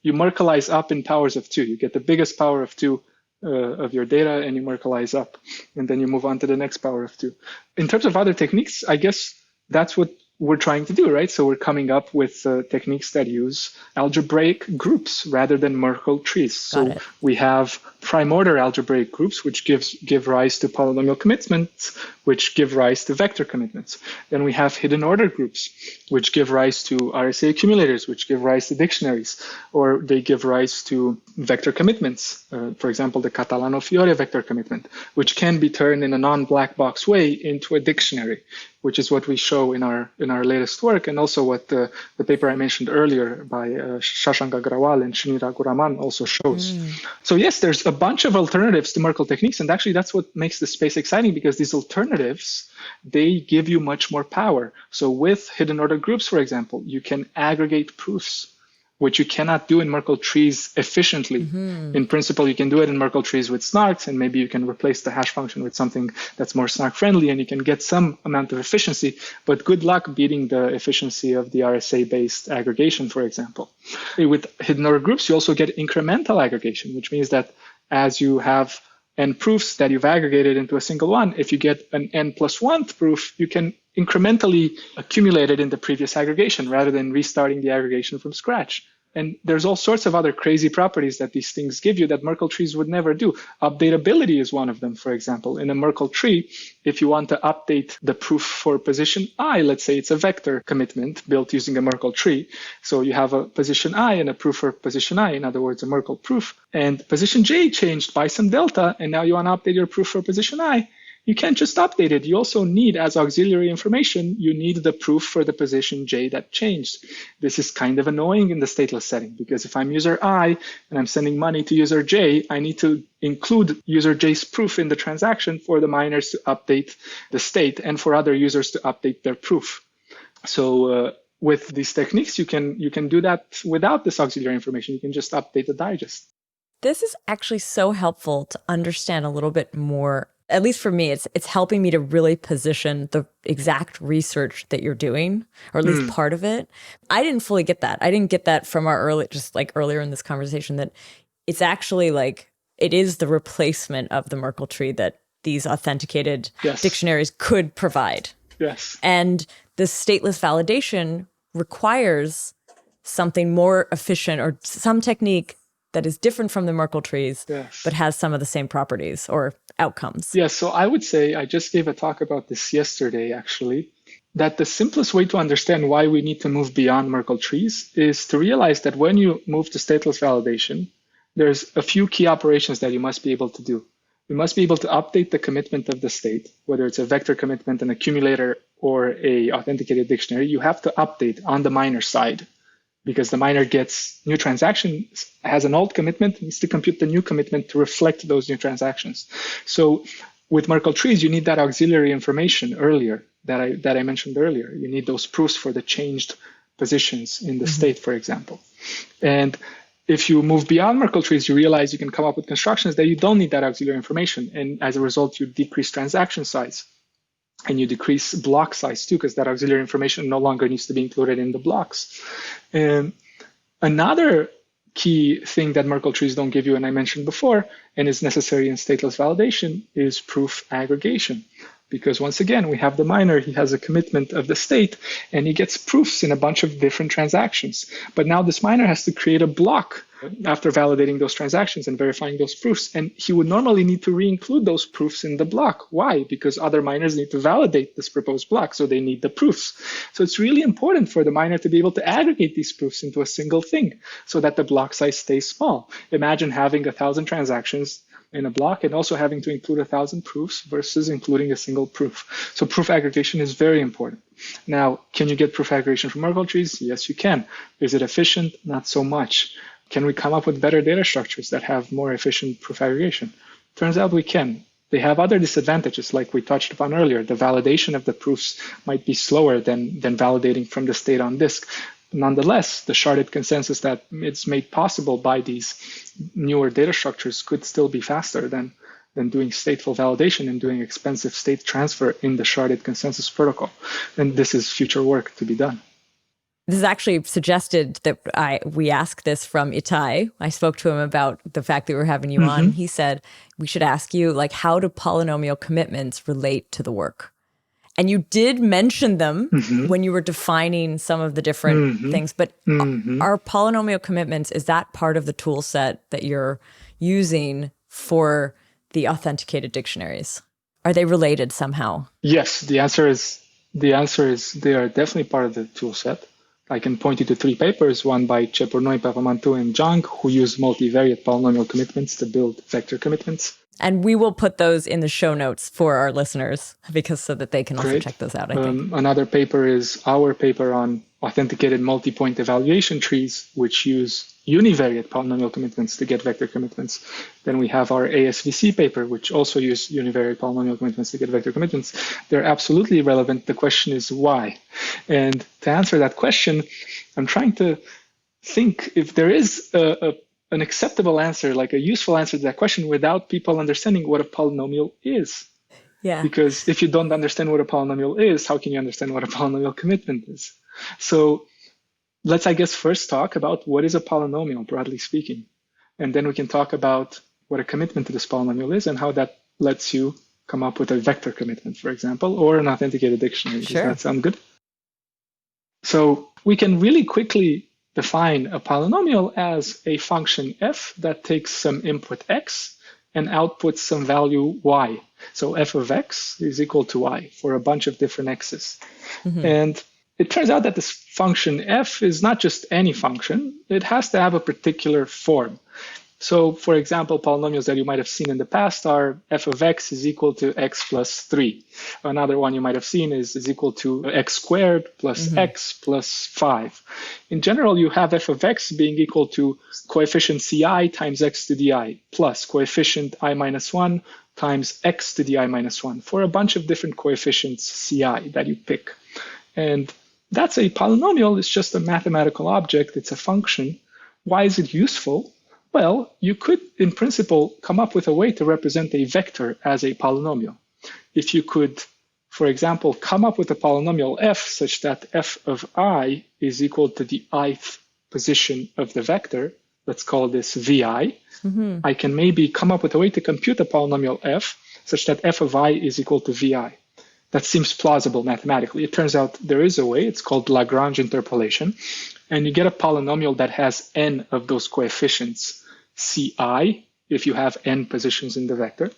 Merkleize up in powers of 2. You get the biggest power of 2 of your data and you Merkleize up. And then you move on to the next power of 2. In terms of other techniques, I guess that's what we're trying to do, right? So we're coming up with techniques that use algebraic groups rather than Merkle trees. So we have prime order algebraic groups, which give rise to polynomial commitments, which give rise to vector commitments. Then we have hidden order groups, which give rise to RSA accumulators, which give rise to dictionaries, or they give rise to vector commitments. For example, the Catalano Fiore vector commitment, which can be turned in a non-black box way into a dictionary, which is what we show in our latest work, and also what the paper I mentioned earlier by Shashank Agrawal and Srini Raghuraman also shows. So yes, there's a bunch of alternatives to Merkle techniques, and actually that's what makes the space exciting, because these alternatives, they give you much more power. So with hidden order groups, for example, you can aggregate proofs, which you cannot do in Merkle trees efficiently. In principle, you can do it in Merkle trees with snarks, and maybe you can replace the hash function with something that's more snark friendly, and you can get some amount of efficiency, but good luck beating the efficiency of the RSA-based aggregation, for example. With hidden order groups, you also get incremental aggregation, which means that as you have n proofs that you've aggregated into a single one, if you get an n+1th proof, you can incrementally accumulate it in the previous aggregation rather than restarting the aggregation from scratch. And there's all sorts of other crazy properties that these things give you that Merkle trees would never do. Updatability is one of them, for example. In a Merkle tree, if you want to update the proof for position I, let's say it's a vector commitment built using a Merkle tree. So you have a position I and a proof for position I, in other words, a Merkle proof. And position J changed by some delta, and now you want to update your proof for position I. you can't just update it. You also need, as auxiliary information, you need the proof for the position J that changed. This is kind of annoying in the stateless setting, because if I'm user I and I'm sending money to user J, I need to include user J's proof in the transaction for the miners to update the state and for other users to update their proof. So with these techniques, you can do that without this auxiliary information. You can just update the digest. This is actually so helpful to understand a little bit more. At least for me, it's helping me to really position the exact research that you're doing, or at least part of it. I didn't fully get that. I didn't get that from our earlier in this conversation, that it's actually like, it is the replacement of the Merkle tree that these authenticated dictionaries could provide. Yes. And the stateless validation requires something more efficient, or some technique that is different from the Merkle trees, but has some of the same properties or outcomes. Yes, so I would say, I just gave a talk about this yesterday, actually, that the simplest way to understand why we need to move beyond Merkle trees is to realize that when you move to stateless validation, there's a few key operations that you must be able to do. You must be able to update the commitment of the state, whether it's a vector commitment, an accumulator, or a authenticated dictionary. You have to update on the miner side, because the miner gets new transactions, has an old commitment, needs to compute the new commitment to reflect those new transactions. So with Merkle trees, you need that auxiliary information earlier that I mentioned earlier. You need those proofs for the changed positions in the state, for example. And if you move beyond Merkle trees, you realize you can come up with constructions that you don't need that auxiliary information. And as a result, you decrease transaction size. And you decrease block size too, because that auxiliary information no longer needs to be included in the blocks. And another key thing that Merkle trees don't give you, and I mentioned before, and is necessary in stateless validation, is proof aggregation. Because once again, we have the miner, he has a commitment of the state, and he gets proofs in a bunch of different transactions. But now this miner has to create a block after validating those transactions and verifying those proofs. And he would normally need to re-include those proofs in the block. Why? Because other miners need to validate this proposed block, so they need the proofs. So it's really important for the miner to be able to aggregate these proofs into a single thing so that the block size stays small. Imagine having 1,000 transactions in a block and also having to include 1,000 proofs versus including a single proof. So proof aggregation is very important. Now, can you get proof aggregation from Merkle trees? Yes, you can. Is it efficient? Not so much. Can we come up with better data structures that have more efficient proof aggregation? Turns out we can. They have other disadvantages, like we touched upon earlier. The validation of the proofs might be slower than validating from the state on disk. Nonetheless, the sharded consensus that it's made possible by these newer data structures could still be faster than doing stateful validation and doing expensive state transfer in the sharded consensus protocol. And this is future work to be done. This is actually suggested that we ask this from Itai. I spoke to him about the fact that we're having you on. He said, we should ask you, like, how do polynomial commitments relate to the work? And you did mention them when you were defining some of the different things, but are polynomial commitments, is that part of the tool set that you're using for the authenticated dictionaries? Are they related somehow? Yes, the answer is they are definitely part of the tool set. I can point you to 3 papers, one by Cepurnoi, Papamantu, and Zhang, who use multivariate polynomial commitments to build vector commitments. And we will put those in the show notes for our listeners, because so that they can also check those out, I think. Another paper is our paper on authenticated multi-point evaluation trees, which use univariate polynomial commitments to get vector commitments. Then we have our ASVC paper, which also use univariate polynomial commitments to get vector commitments. They're absolutely relevant. The question is why? And to answer that question, I'm trying to think if there is an acceptable answer, like a useful answer to that question, without people understanding what a polynomial is. Yeah. Because if you don't understand what a polynomial is, how can you understand what a polynomial commitment is? So let's, I guess, first talk about what is a polynomial, broadly speaking. And then we can talk about what a commitment to this polynomial is and how that lets you come up with a vector commitment, for example, or an authenticated dictionary. Sure. Does that sound good? So we can really quickly define a polynomial as a function f that takes some input x and outputs some value y. So f of x is equal to y for a bunch of different x's. And it turns out that this function f is not just any function. It has to have a particular form. So, for example, polynomials that you might have seen in the past are f of x is equal to x plus 3. Another one you might have seen is equal to x squared plus x plus 5. In general, you have f of x being equal to coefficient ci times x to the I plus coefficient I minus 1 times x to the I minus 1 for a bunch of different coefficients ci that you pick. And that's a polynomial. It's just a mathematical object. It's a function. Why is it useful? Well, you could, in principle, come up with a way to represent a vector as a polynomial. If you could, for example, come up with a polynomial f such that f of I is equal to the ith position of the vector, let's call this vi, I can maybe come up with a way to compute a polynomial f such that f of I is equal to vi. That seems plausible mathematically. It turns out there is a way. It's called Lagrange Interpolation. And you get a polynomial that has n of those coefficients ci if you have n positions in the vector.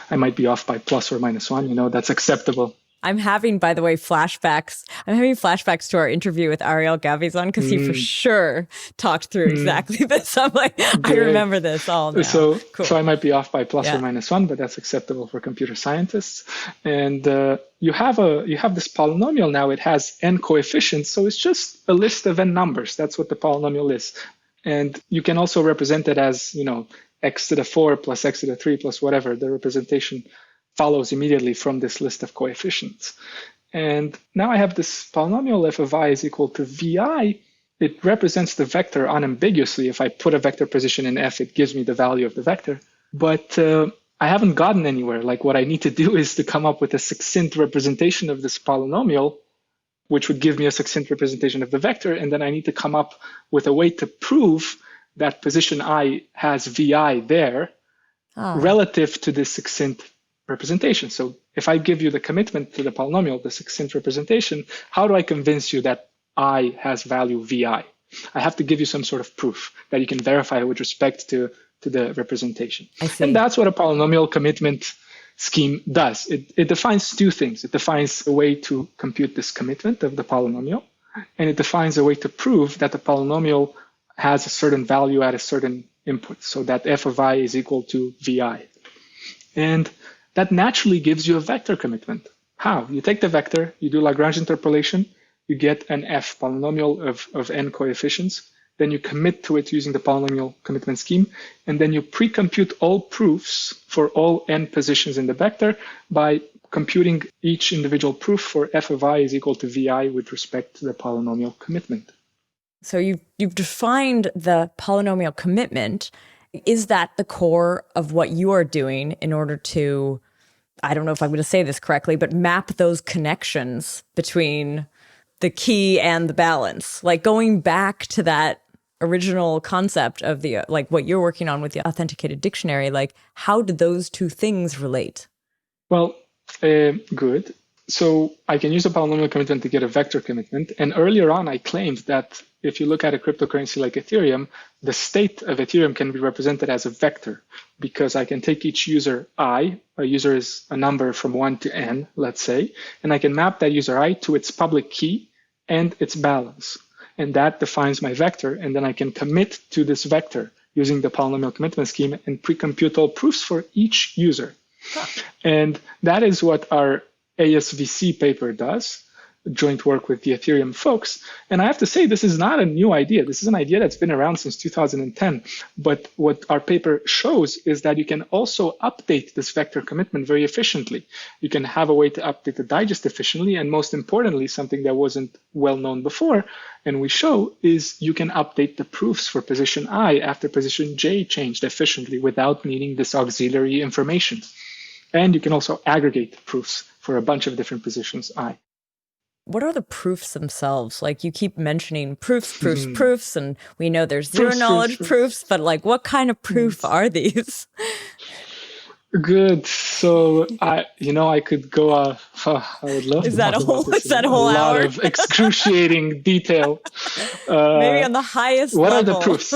I might be off by plus or minus 1. That's acceptable. I'm having, by the way, flashbacks. I'm having flashbacks to our interview with Ariel Gavizon because he for sure talked through exactly this. I'm like, I remember this all now. So Cool. I might be off by plus or minus 1, but that's acceptable for computer scientists. And you have this polynomial now. It has n coefficients, so it's just a list of n numbers. That's what the polynomial is. And you can also represent it as, x to the 4 plus x to the 3 plus whatever. The representation follows immediately from this list of coefficients. And now I have this polynomial f of I is equal to vi. It represents the vector unambiguously. If I put a vector position in f, it gives me the value of the vector. But I haven't gotten anywhere. Like, what I need to do is to come up with a succinct representation of this polynomial, which would give me a succinct representation of the vector. And then I need to come up with a way to prove that position I has vi there relative to this succinct representation. So if I give you the commitment to the polynomial, the succinct representation, how do I convince you that I has value vi? I have to give you some sort of proof that you can verify with respect to the representation. And that's what a polynomial commitment scheme does. It defines two things. It defines a way to compute this commitment of the polynomial, and it defines a way to prove that the polynomial has a certain value at a certain input, so that f of I is equal to vi. And that naturally gives you a vector commitment. How? You take the vector, you do Lagrange interpolation, you get an f polynomial of n coefficients, then you commit to it using the polynomial commitment scheme, and then you pre-compute all proofs for all n positions in the vector by computing each individual proof for f of I is equal to vi with respect to the polynomial commitment. So you've defined the polynomial commitment. Is that the core of what you are doing in order to, I don't know if I'm going to say this correctly, but map those connections between the key and the balance? Like, going back to that original concept of the, like, what you're working on with the authenticated dictionary, like, how do those two things relate? Well, good. So I can use a polynomial commitment to get a vector commitment. And earlier on, I claimed that if you look at a cryptocurrency like Ethereum, the state of Ethereum can be represented as a vector, because I can take each user I, a user is a number from 1 to n, let's say, and I can map that user I to its public key and its balance. And that defines my vector. And then I can commit to this vector using the polynomial commitment scheme and pre-compute all proofs for each user. And that is what our ASVC paper does, joint work with the Ethereum folks. And I have to say, this is not a new idea. This is an idea that's been around since 2010. But what our paper shows is that you can also update this vector commitment very efficiently. You can have a way to update the digest efficiently. And most importantly, something that wasn't well known before, and we show, is you can update the proofs for position I after position J changed efficiently without needing this auxiliary information. And you can also aggregate proofs for a bunch of different positions I. What are the proofs themselves? Like, you keep mentioning proofs, and we know there's zero knowledge proofs, but like, what kind of proof are these? Good. So I could go Oh, I would love Is to that talk a whole? about this Is that a in whole lot hour? of excruciating detail. Maybe on the highest What level. are the proofs?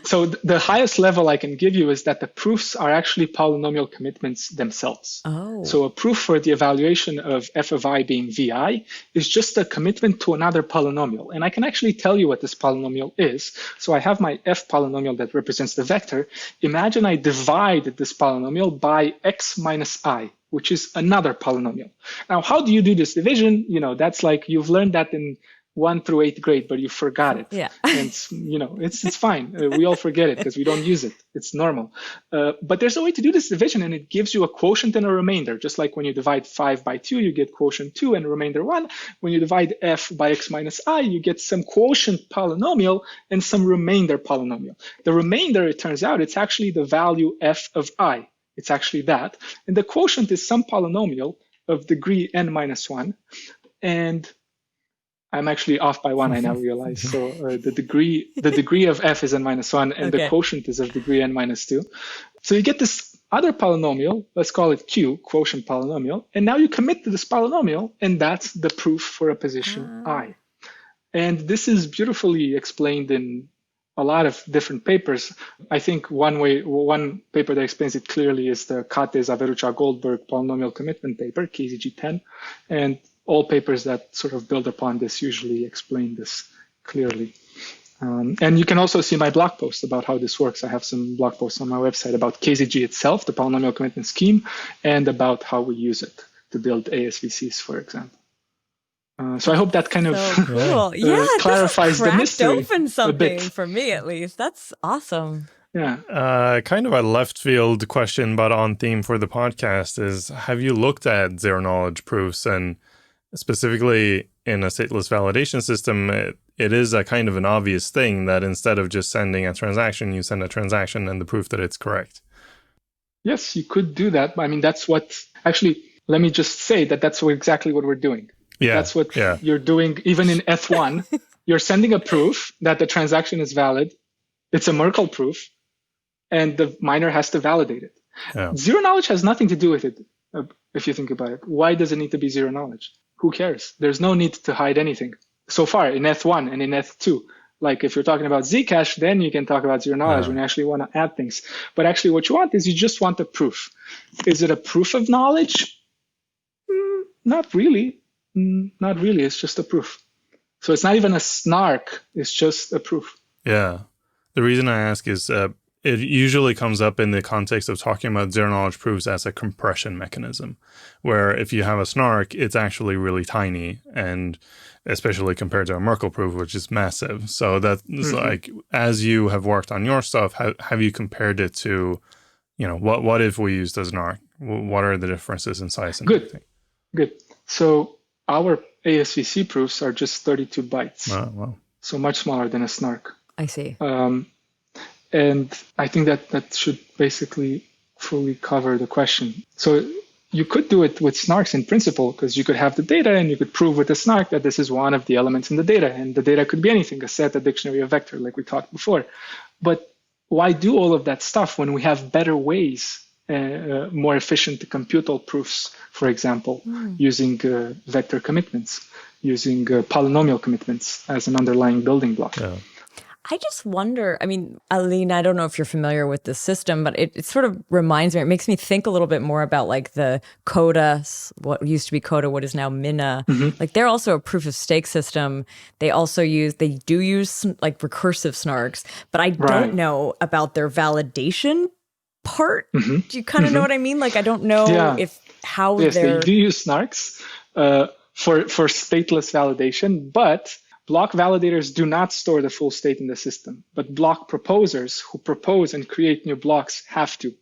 So the highest level I can give you is that the proofs are actually polynomial commitments themselves. Oh. So a proof for the evaluation of f of I being vi is just a commitment to another polynomial. And I can actually tell you what this polynomial is. So I have my f polynomial that represents the vector. Imagine I divide this polynomial by x minus I, which is another polynomial. Now, how do you do this division? That's like you've learned that in 1 through 8th grade, but you forgot it. Yeah. And it's fine. We all forget it because we don't use it. It's normal. But there's a way to do this division, and it gives you a quotient and a remainder. Just like when you divide 5 by 2, you get quotient 2 and remainder 1. When you divide f by x minus I, you get some quotient polynomial and some remainder polynomial. The remainder, it turns out, it's actually the value f of I. It's actually that. And the quotient is some polynomial of degree n minus 1. And I'm actually off by 1, I now realize. So the degree of f is n minus 1, and the quotient is of degree n minus 2. So you get this other polynomial, let's call it q, quotient polynomial. And now you commit to this polynomial, and that's the proof for a position I. And this is beautifully explained in a lot of different papers. I think one paper that explains it clearly is the Kate Zaverucha Goldberg polynomial commitment paper, KZG10. And all papers that sort of build upon this usually explain this clearly. And you can also see my blog post about how this works. I have some blog posts on my website about KZG itself, the polynomial commitment scheme, and about how we use it to build ASVCs, for example. So I hope that kind of cool. clarifies the mystery open something a bit. For me, at least. That's awesome. Yeah. Kind of a left field question, but on theme for the podcast is, have you looked at zero knowledge proofs? And specifically in a stateless validation system, it is a kind of an obvious thing that instead of just sending a transaction, you send a transaction and the proof that it's correct. Yes, you could do that. I mean, that's what, actually, let me just say that's exactly what we're doing. Yeah, that's what you're doing. Even in F1, you're sending a proof that the transaction is valid. It's a Merkle proof, and the miner has to validate it. Yeah. Zero knowledge has nothing to do with it, if you think about it. Why does it need to be zero knowledge? Who cares? There's no need to hide anything. So far, in F1 and in F2, like if you're talking about Zcash, then you can talk about zero knowledge when you actually want to add things. But actually what you want is you just want a proof. Is it a proof of knowledge? Not really. Not really. It's just a proof. So it's not even a snark. It's just a proof. Yeah. The reason I ask is it usually comes up in the context of talking about zero knowledge proofs as a compression mechanism, where if you have a snark, it's actually really tiny, and especially compared to a Merkle proof, which is massive. So that's like, as you have worked on your stuff, have you compared it to, what if we used a snark? What are the differences in size and everything? Good. So our ASVC proofs are just 32 bytes. Wow. So much smaller than a snark. I see. And I think that should basically fully cover the question. So you could do it with snarks in principle, because you could have the data and you could prove with a snark that this is one of the elements in the data. And the data could be anything, a set, a dictionary, a vector, like we talked before. But why do all of that stuff when we have better ways, more efficient to compute all proofs, for example, using vector commitments, using polynomial commitments as an underlying building block? Yeah. I just wonder, I mean, Alin, I don't know if you're familiar with this system, but it sort of reminds me, it makes me think a little bit more about like the Coda, what used to be Coda, what is now Mina. Like they're also a proof of stake system. They do use like recursive snarks, but I don't know about their validation part. Do you kind of know what I mean? Like, I don't know how yes, they're... they do use snarks for stateless validation, but block validators do not store the full state in the system, but block proposers who propose and create new blocks have to.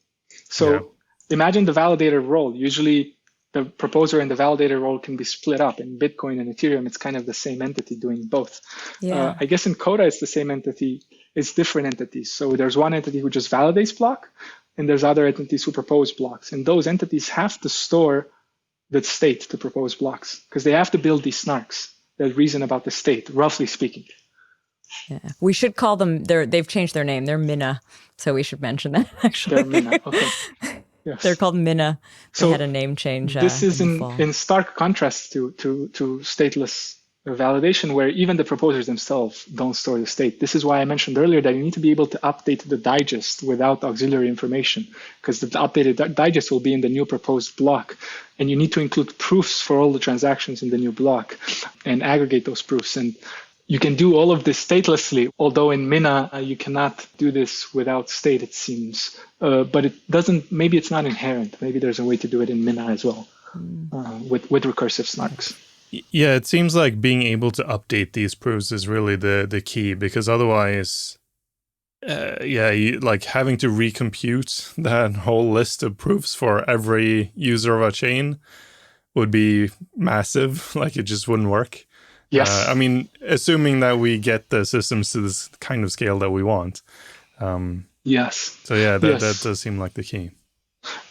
So imagine the validator role. Usually the proposer and the validator role can be split up. In Bitcoin and Ethereum, it's kind of the same entity doing both. I guess in Coda, it's the same entity. It's different entities. So there's one entity who just validates block, and there's other entities who propose blocks. And those entities have to store the state to propose blocks, because they have to build these snarks that reason about the state, roughly speaking. Yeah, we should call them, they've changed their name. They're Mina. So we should mention that, actually. They're Mina, okay. Yes. They're called Mina. They So had a name change. this is in the fall. in stark contrast to stateless validation, where even the proposers themselves don't store the state. This is why I mentioned earlier that you need to be able to update the digest without auxiliary information, because the updated digest will be in the new proposed block. And you need to include proofs for all the transactions in the new block and aggregate those proofs. And you can do all of this statelessly, although in Mina, you cannot do this without state, it seems. But it doesn't, maybe it's not inherent. Maybe there's a way to do it in Mina as well with recursive snarks. Yeah, it seems like being able to update these proofs is really the key, because otherwise, like having to recompute that whole list of proofs for every user of a chain would be massive. Like it just wouldn't work. Yes. I mean, assuming that we get the systems to this kind of scale that we want. Yes. So yeah, that does seem like the key.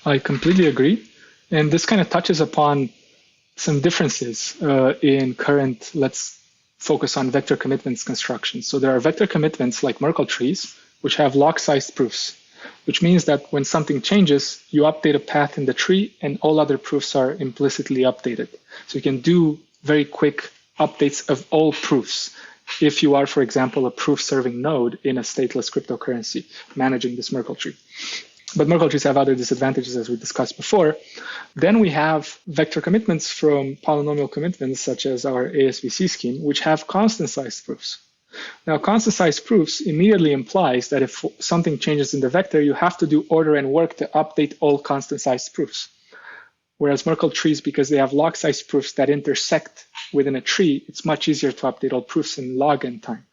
I completely agree. And this kind of touches upon some differences in current, let's focus on vector commitments construction. So there are vector commitments like Merkle trees, which have lock-sized proofs, which means that when something changes, you update a path in the tree and all other proofs are implicitly updated. So you can do very quick updates of all proofs if you are, for example, a proof-serving node in a stateless cryptocurrency managing this Merkle tree. But Merkle trees have other disadvantages, as we discussed before. Then we have vector commitments from polynomial commitments, such as our ASVC scheme, which have constant-sized proofs. Now, constant-sized proofs immediately implies that if something changes in the vector, you have to do order and work to update all constant-sized proofs. Whereas Merkle trees, because they have log-sized proofs that intersect within a tree, it's much easier to update all proofs in log n time.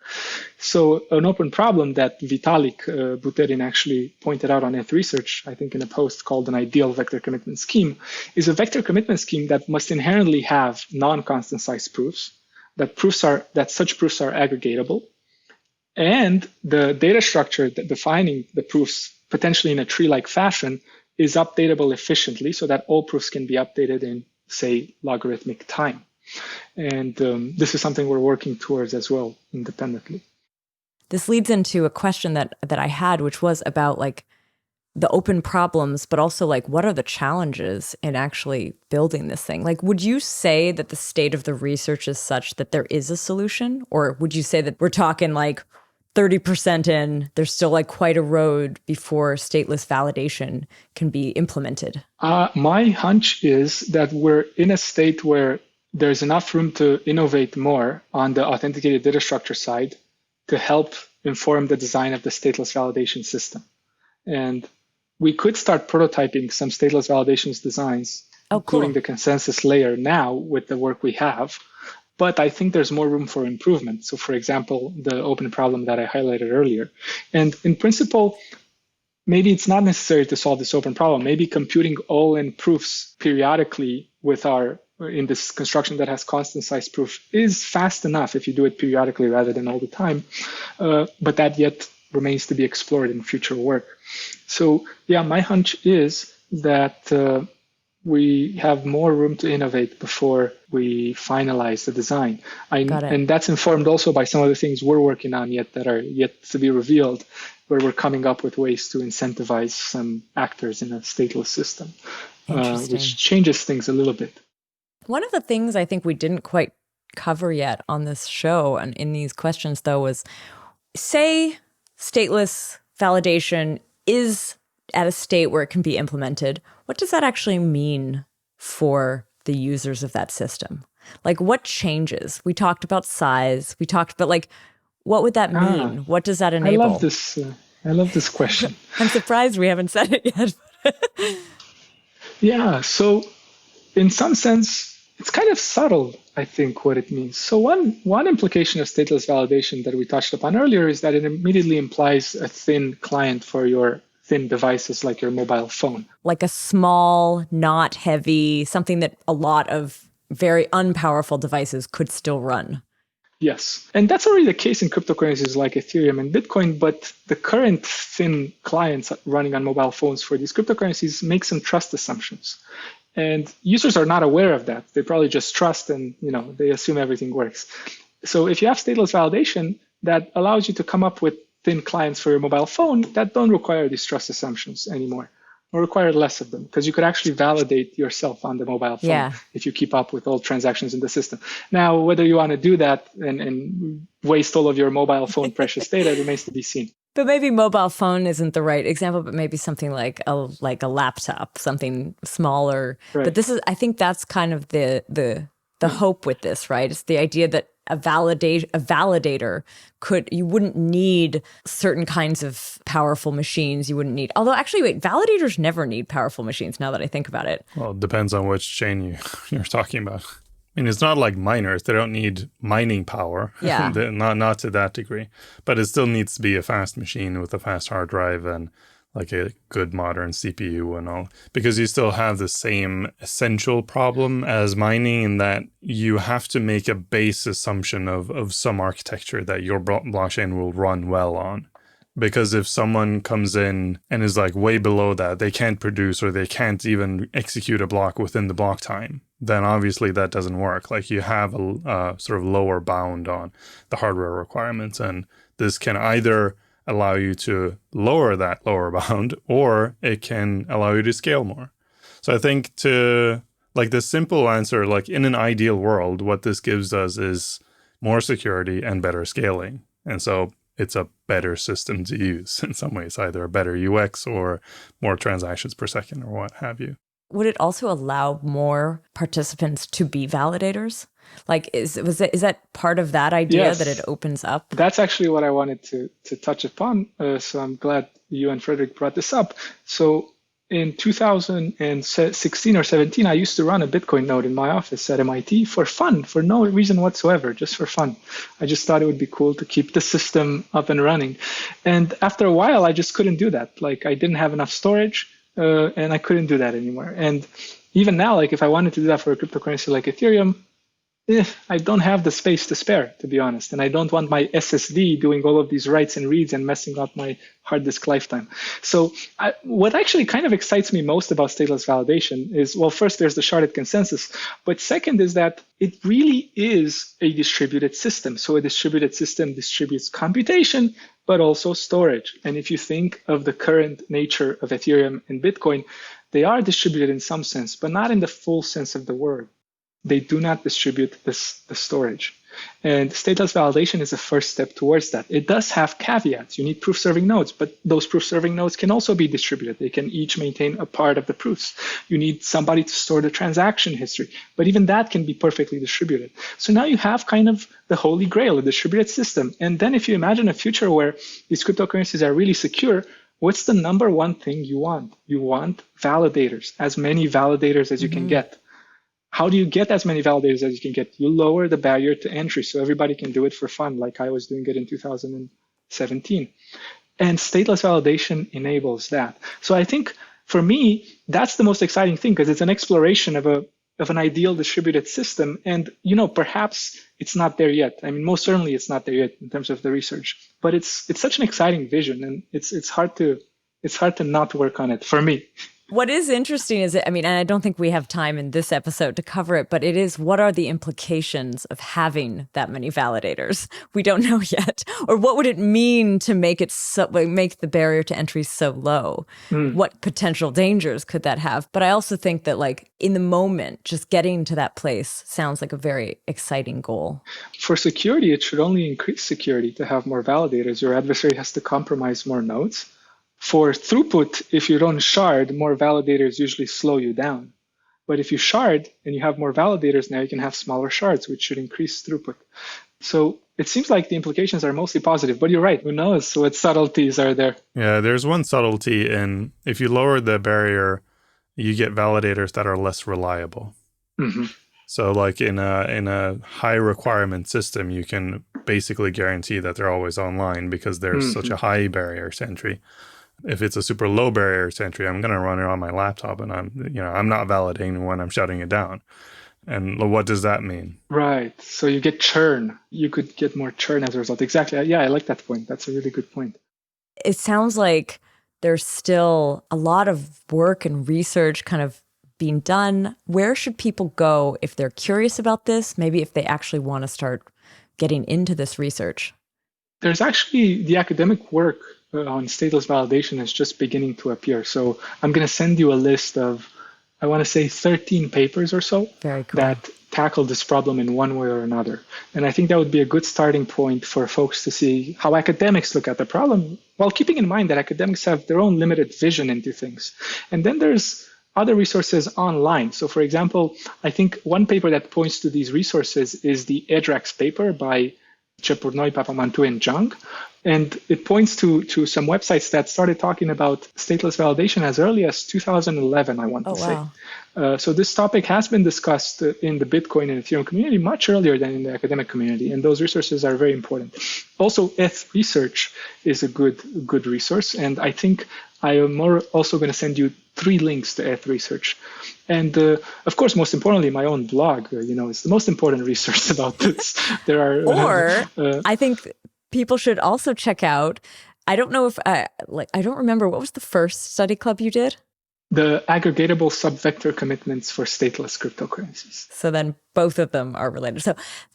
So an open problem that Vitalik Buterin actually pointed out on ETH Research, I think in a post called an ideal vector commitment scheme, is a vector commitment scheme that must inherently have non-constant size proofs, that such proofs are aggregatable, and the data structure that defining the proofs potentially in a tree-like fashion is updatable efficiently so that all proofs can be updated in, say, logarithmic time. And this is something we're working towards as well independently. This leads into a question that I had, which was about like the open problems, but also like what are the challenges in actually building this thing? Like, would you say that the state of the research is such that there is a solution? Or would you say that we're talking like 30% in, there's still like quite a road before stateless validation can be implemented? My hunch is that we're in a state where there's enough room to innovate more on the authenticated data structure side to help inform the design of the stateless validation system. And we could start prototyping some stateless validations designs, including the consensus layer now with the work we have. But I think there's more room for improvement. So for example, the open problem that I highlighted earlier. And in principle, maybe it's not necessary to solve this open problem. Maybe computing all in proofs periodically in this construction that has constant size proof is fast enough if you do it periodically rather than all the time. But that yet remains to be explored in future work. So yeah, my hunch is that we have more room to innovate before we finalize the design. And that's informed also by some of the things we're working on that are yet to be revealed, where we're coming up with ways to incentivize some actors in a stateless system, which changes things a little bit. One of the things I think we didn't quite cover yet on this show and in these questions, though, was say stateless validation is at a state where it can be implemented. What does that actually mean for the users of that system? Like, what changes? We talked about size. We talked about, like, what would that mean? What does that enable? I love this question. I'm surprised we haven't said it yet. Yeah, so in some sense, it's kind of subtle, I think, what it means. So one implication of stateless validation that we touched upon earlier is that it immediately implies a thin client for your thin devices like your mobile phone. Like a small, not heavy, something that a lot of very unpowerful devices could still run. Yes. And that's already the case in cryptocurrencies like Ethereum and Bitcoin, but the current thin clients running on mobile phones for these cryptocurrencies make some trust assumptions. And users are not aware of that. They probably just trust and they assume everything works. So if you have stateless validation that allows you to come up with thin clients for your mobile phone that don't require these trust assumptions anymore. or require less of them, because you could actually validate yourself on the mobile phone Yeah. if you keep up with all transactions in the system. Now, whether you want to do that and waste all of your mobile phone precious data remains to be seen. But maybe mobile phone isn't the right example, but maybe something like a laptop, something smaller. Right. But I think that's kind of the hope with this, right? It's the idea that a validator you wouldn't need certain kinds of powerful machines. You wouldn't need, although actually, wait, validators never need powerful machines now that I think about it. Well, it depends on which chain you're talking about. I mean, it's not like miners. They don't need mining power. Yeah. not to that degree. But it still needs to be a fast machine with a fast hard drive and like a good modern CPU and all. Because you still have the same essential problem as mining in that you have to make a base assumption of some architecture that your blockchain will run well on. Because if someone comes in and is like way below that, they can't produce or they can't even execute a block within the block time, then obviously that doesn't work. Like you have a sort of lower bound on the hardware requirements. And this can either allow you to lower that lower bound or it can allow you to scale more. So I think the simple answer, like in an ideal world, what this gives us is more security and better scaling. And so it's a better system to use in some ways, either a better UX or more transactions per second or what have you. Would it also allow more participants to be validators? Like, is that part of that idea, Yes. that it opens up? That's actually what I wanted to touch upon. So I'm glad you and Fredrik brought this up. So in 2016 or 17, I used to run a Bitcoin node in my office at MIT for fun, for no reason whatsoever, just for fun. I just thought it would be cool to keep the system up and running. And after a while, I just couldn't do that. Like I didn't have enough storage and I couldn't do that anymore. And even now, like if I wanted to do that for a cryptocurrency like Ethereum, I don't have the space to spare, to be honest. And I don't want my SSD doing all of these writes and reads and messing up my hard disk lifetime. So what actually kind of excites me most about stateless validation is, well, first, there's the sharded consensus. But second is that it really is a distributed system. So a distributed system distributes computation, but also storage. And if you think of the current nature of Ethereum and Bitcoin, they are distributed in some sense, but not in the full sense of the word. They do not distribute the storage. And stateless validation is a first step towards that. It does have caveats. You need proof-serving nodes, but those proof-serving nodes can also be distributed. They can each maintain a part of the proofs. You need somebody to store the transaction history, but even that can be perfectly distributed. So now you have kind of the holy grail, a distributed system. And then if you imagine a future where these cryptocurrencies are really secure, what's the number one thing you want? You want validators, as many validators as you can get. How do you get as many validators as you can get? You lower the barrier to entry so everybody can do it for fun, like I was doing it in 2017. And stateless validation enables that. So I think for me, that's the most exciting thing because it's an exploration of an ideal distributed system. And, perhaps it's not there yet. I mean, most certainly it's not there yet in terms of the research, but it's such an exciting vision and it's hard to not work on it for me. What is interesting is, and I don't think we have time in this episode to cover it, but it is, what are the implications of having that many validators? We don't know yet. Or what would it mean to make the barrier to entry so low? What potential dangers could that have? But I also think that in the moment, just getting to that place sounds like a very exciting goal. For security, it should only increase security to have more validators. Your adversary has to compromise more nodes. For throughput, if you don't shard, more validators usually slow you down. But if you shard and you have more validators, now you can have smaller shards, which should increase throughput. So it seems like the implications are mostly positive, but you're right. Who knows what subtleties are there? Yeah, there's one subtlety in if you lower the barrier, you get validators that are less reliable. Mm-hmm. So like in a high requirement system, you can basically guarantee that they're always online because there's such a high barrier to entry. If it's a super low barrier to entry, I'm going to run it on my laptop and I'm not validating when I'm shutting it down. And what does that mean? Right. So you get churn. You could get more churn as a result. Exactly. Yeah, I like that point. That's a really good point. It sounds like there's still a lot of work and research kind of being done. Where should people go if they're curious about this? Maybe if they actually want to start getting into this research? There's actually the academic work on stateless validation is just beginning to appear. So I'm going to send you a list of, I want to say 13 papers or so Very cool. that tackle this problem in one way or another. And I think that would be a good starting point for folks to see how academics look at the problem, while keeping in mind that academics have their own limited vision into things. And then there's other resources online. So for example, I think one paper that points to these resources is the EDRAX paper by Chepurnoi, Papamantu, and Zhang. And it points to some websites that started talking about stateless validation as early as 2011, I want to say. So this topic has been discussed in the Bitcoin and Ethereum community much earlier than in the academic community, and those resources are very important. Also, ETH Research is a good resource, and I think I am also going to send you 3 links to ETH Research. And of course, most importantly, my own blog, it's the most important resource about this. There are, I think people should also check out, I don't know if, I don't remember, what was the first study club you did? The aggregatable subvector commitments for stateless cryptocurrencies. So then both of them are related.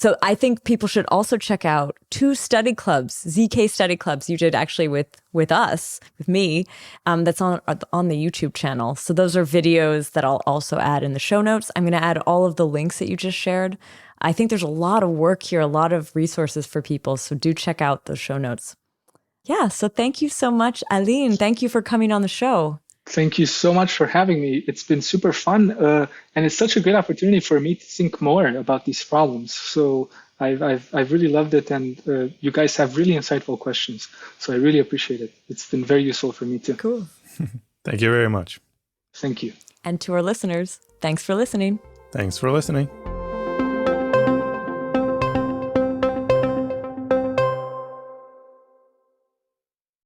So I think people should also check out 2 study clubs, zkStudy clubs you did actually with us, with me, that's on the YouTube channel. So those are videos that I'll also add in the show notes. I'm going to add all of the links that you just shared. I think there's a lot of work here, a lot of resources for people. So do check out those show notes. Yeah, so thank you so much, Alin. Thank you for coming on the show. Thank you so much for having me. It's been super fun, and it's such a good opportunity for me to think more about these problems. So I've really loved it, and you guys have really insightful questions. So I really appreciate it. It's been very useful for me too. Cool. Thank you very much. Thank you. And to our listeners, thanks for listening. Thanks for listening.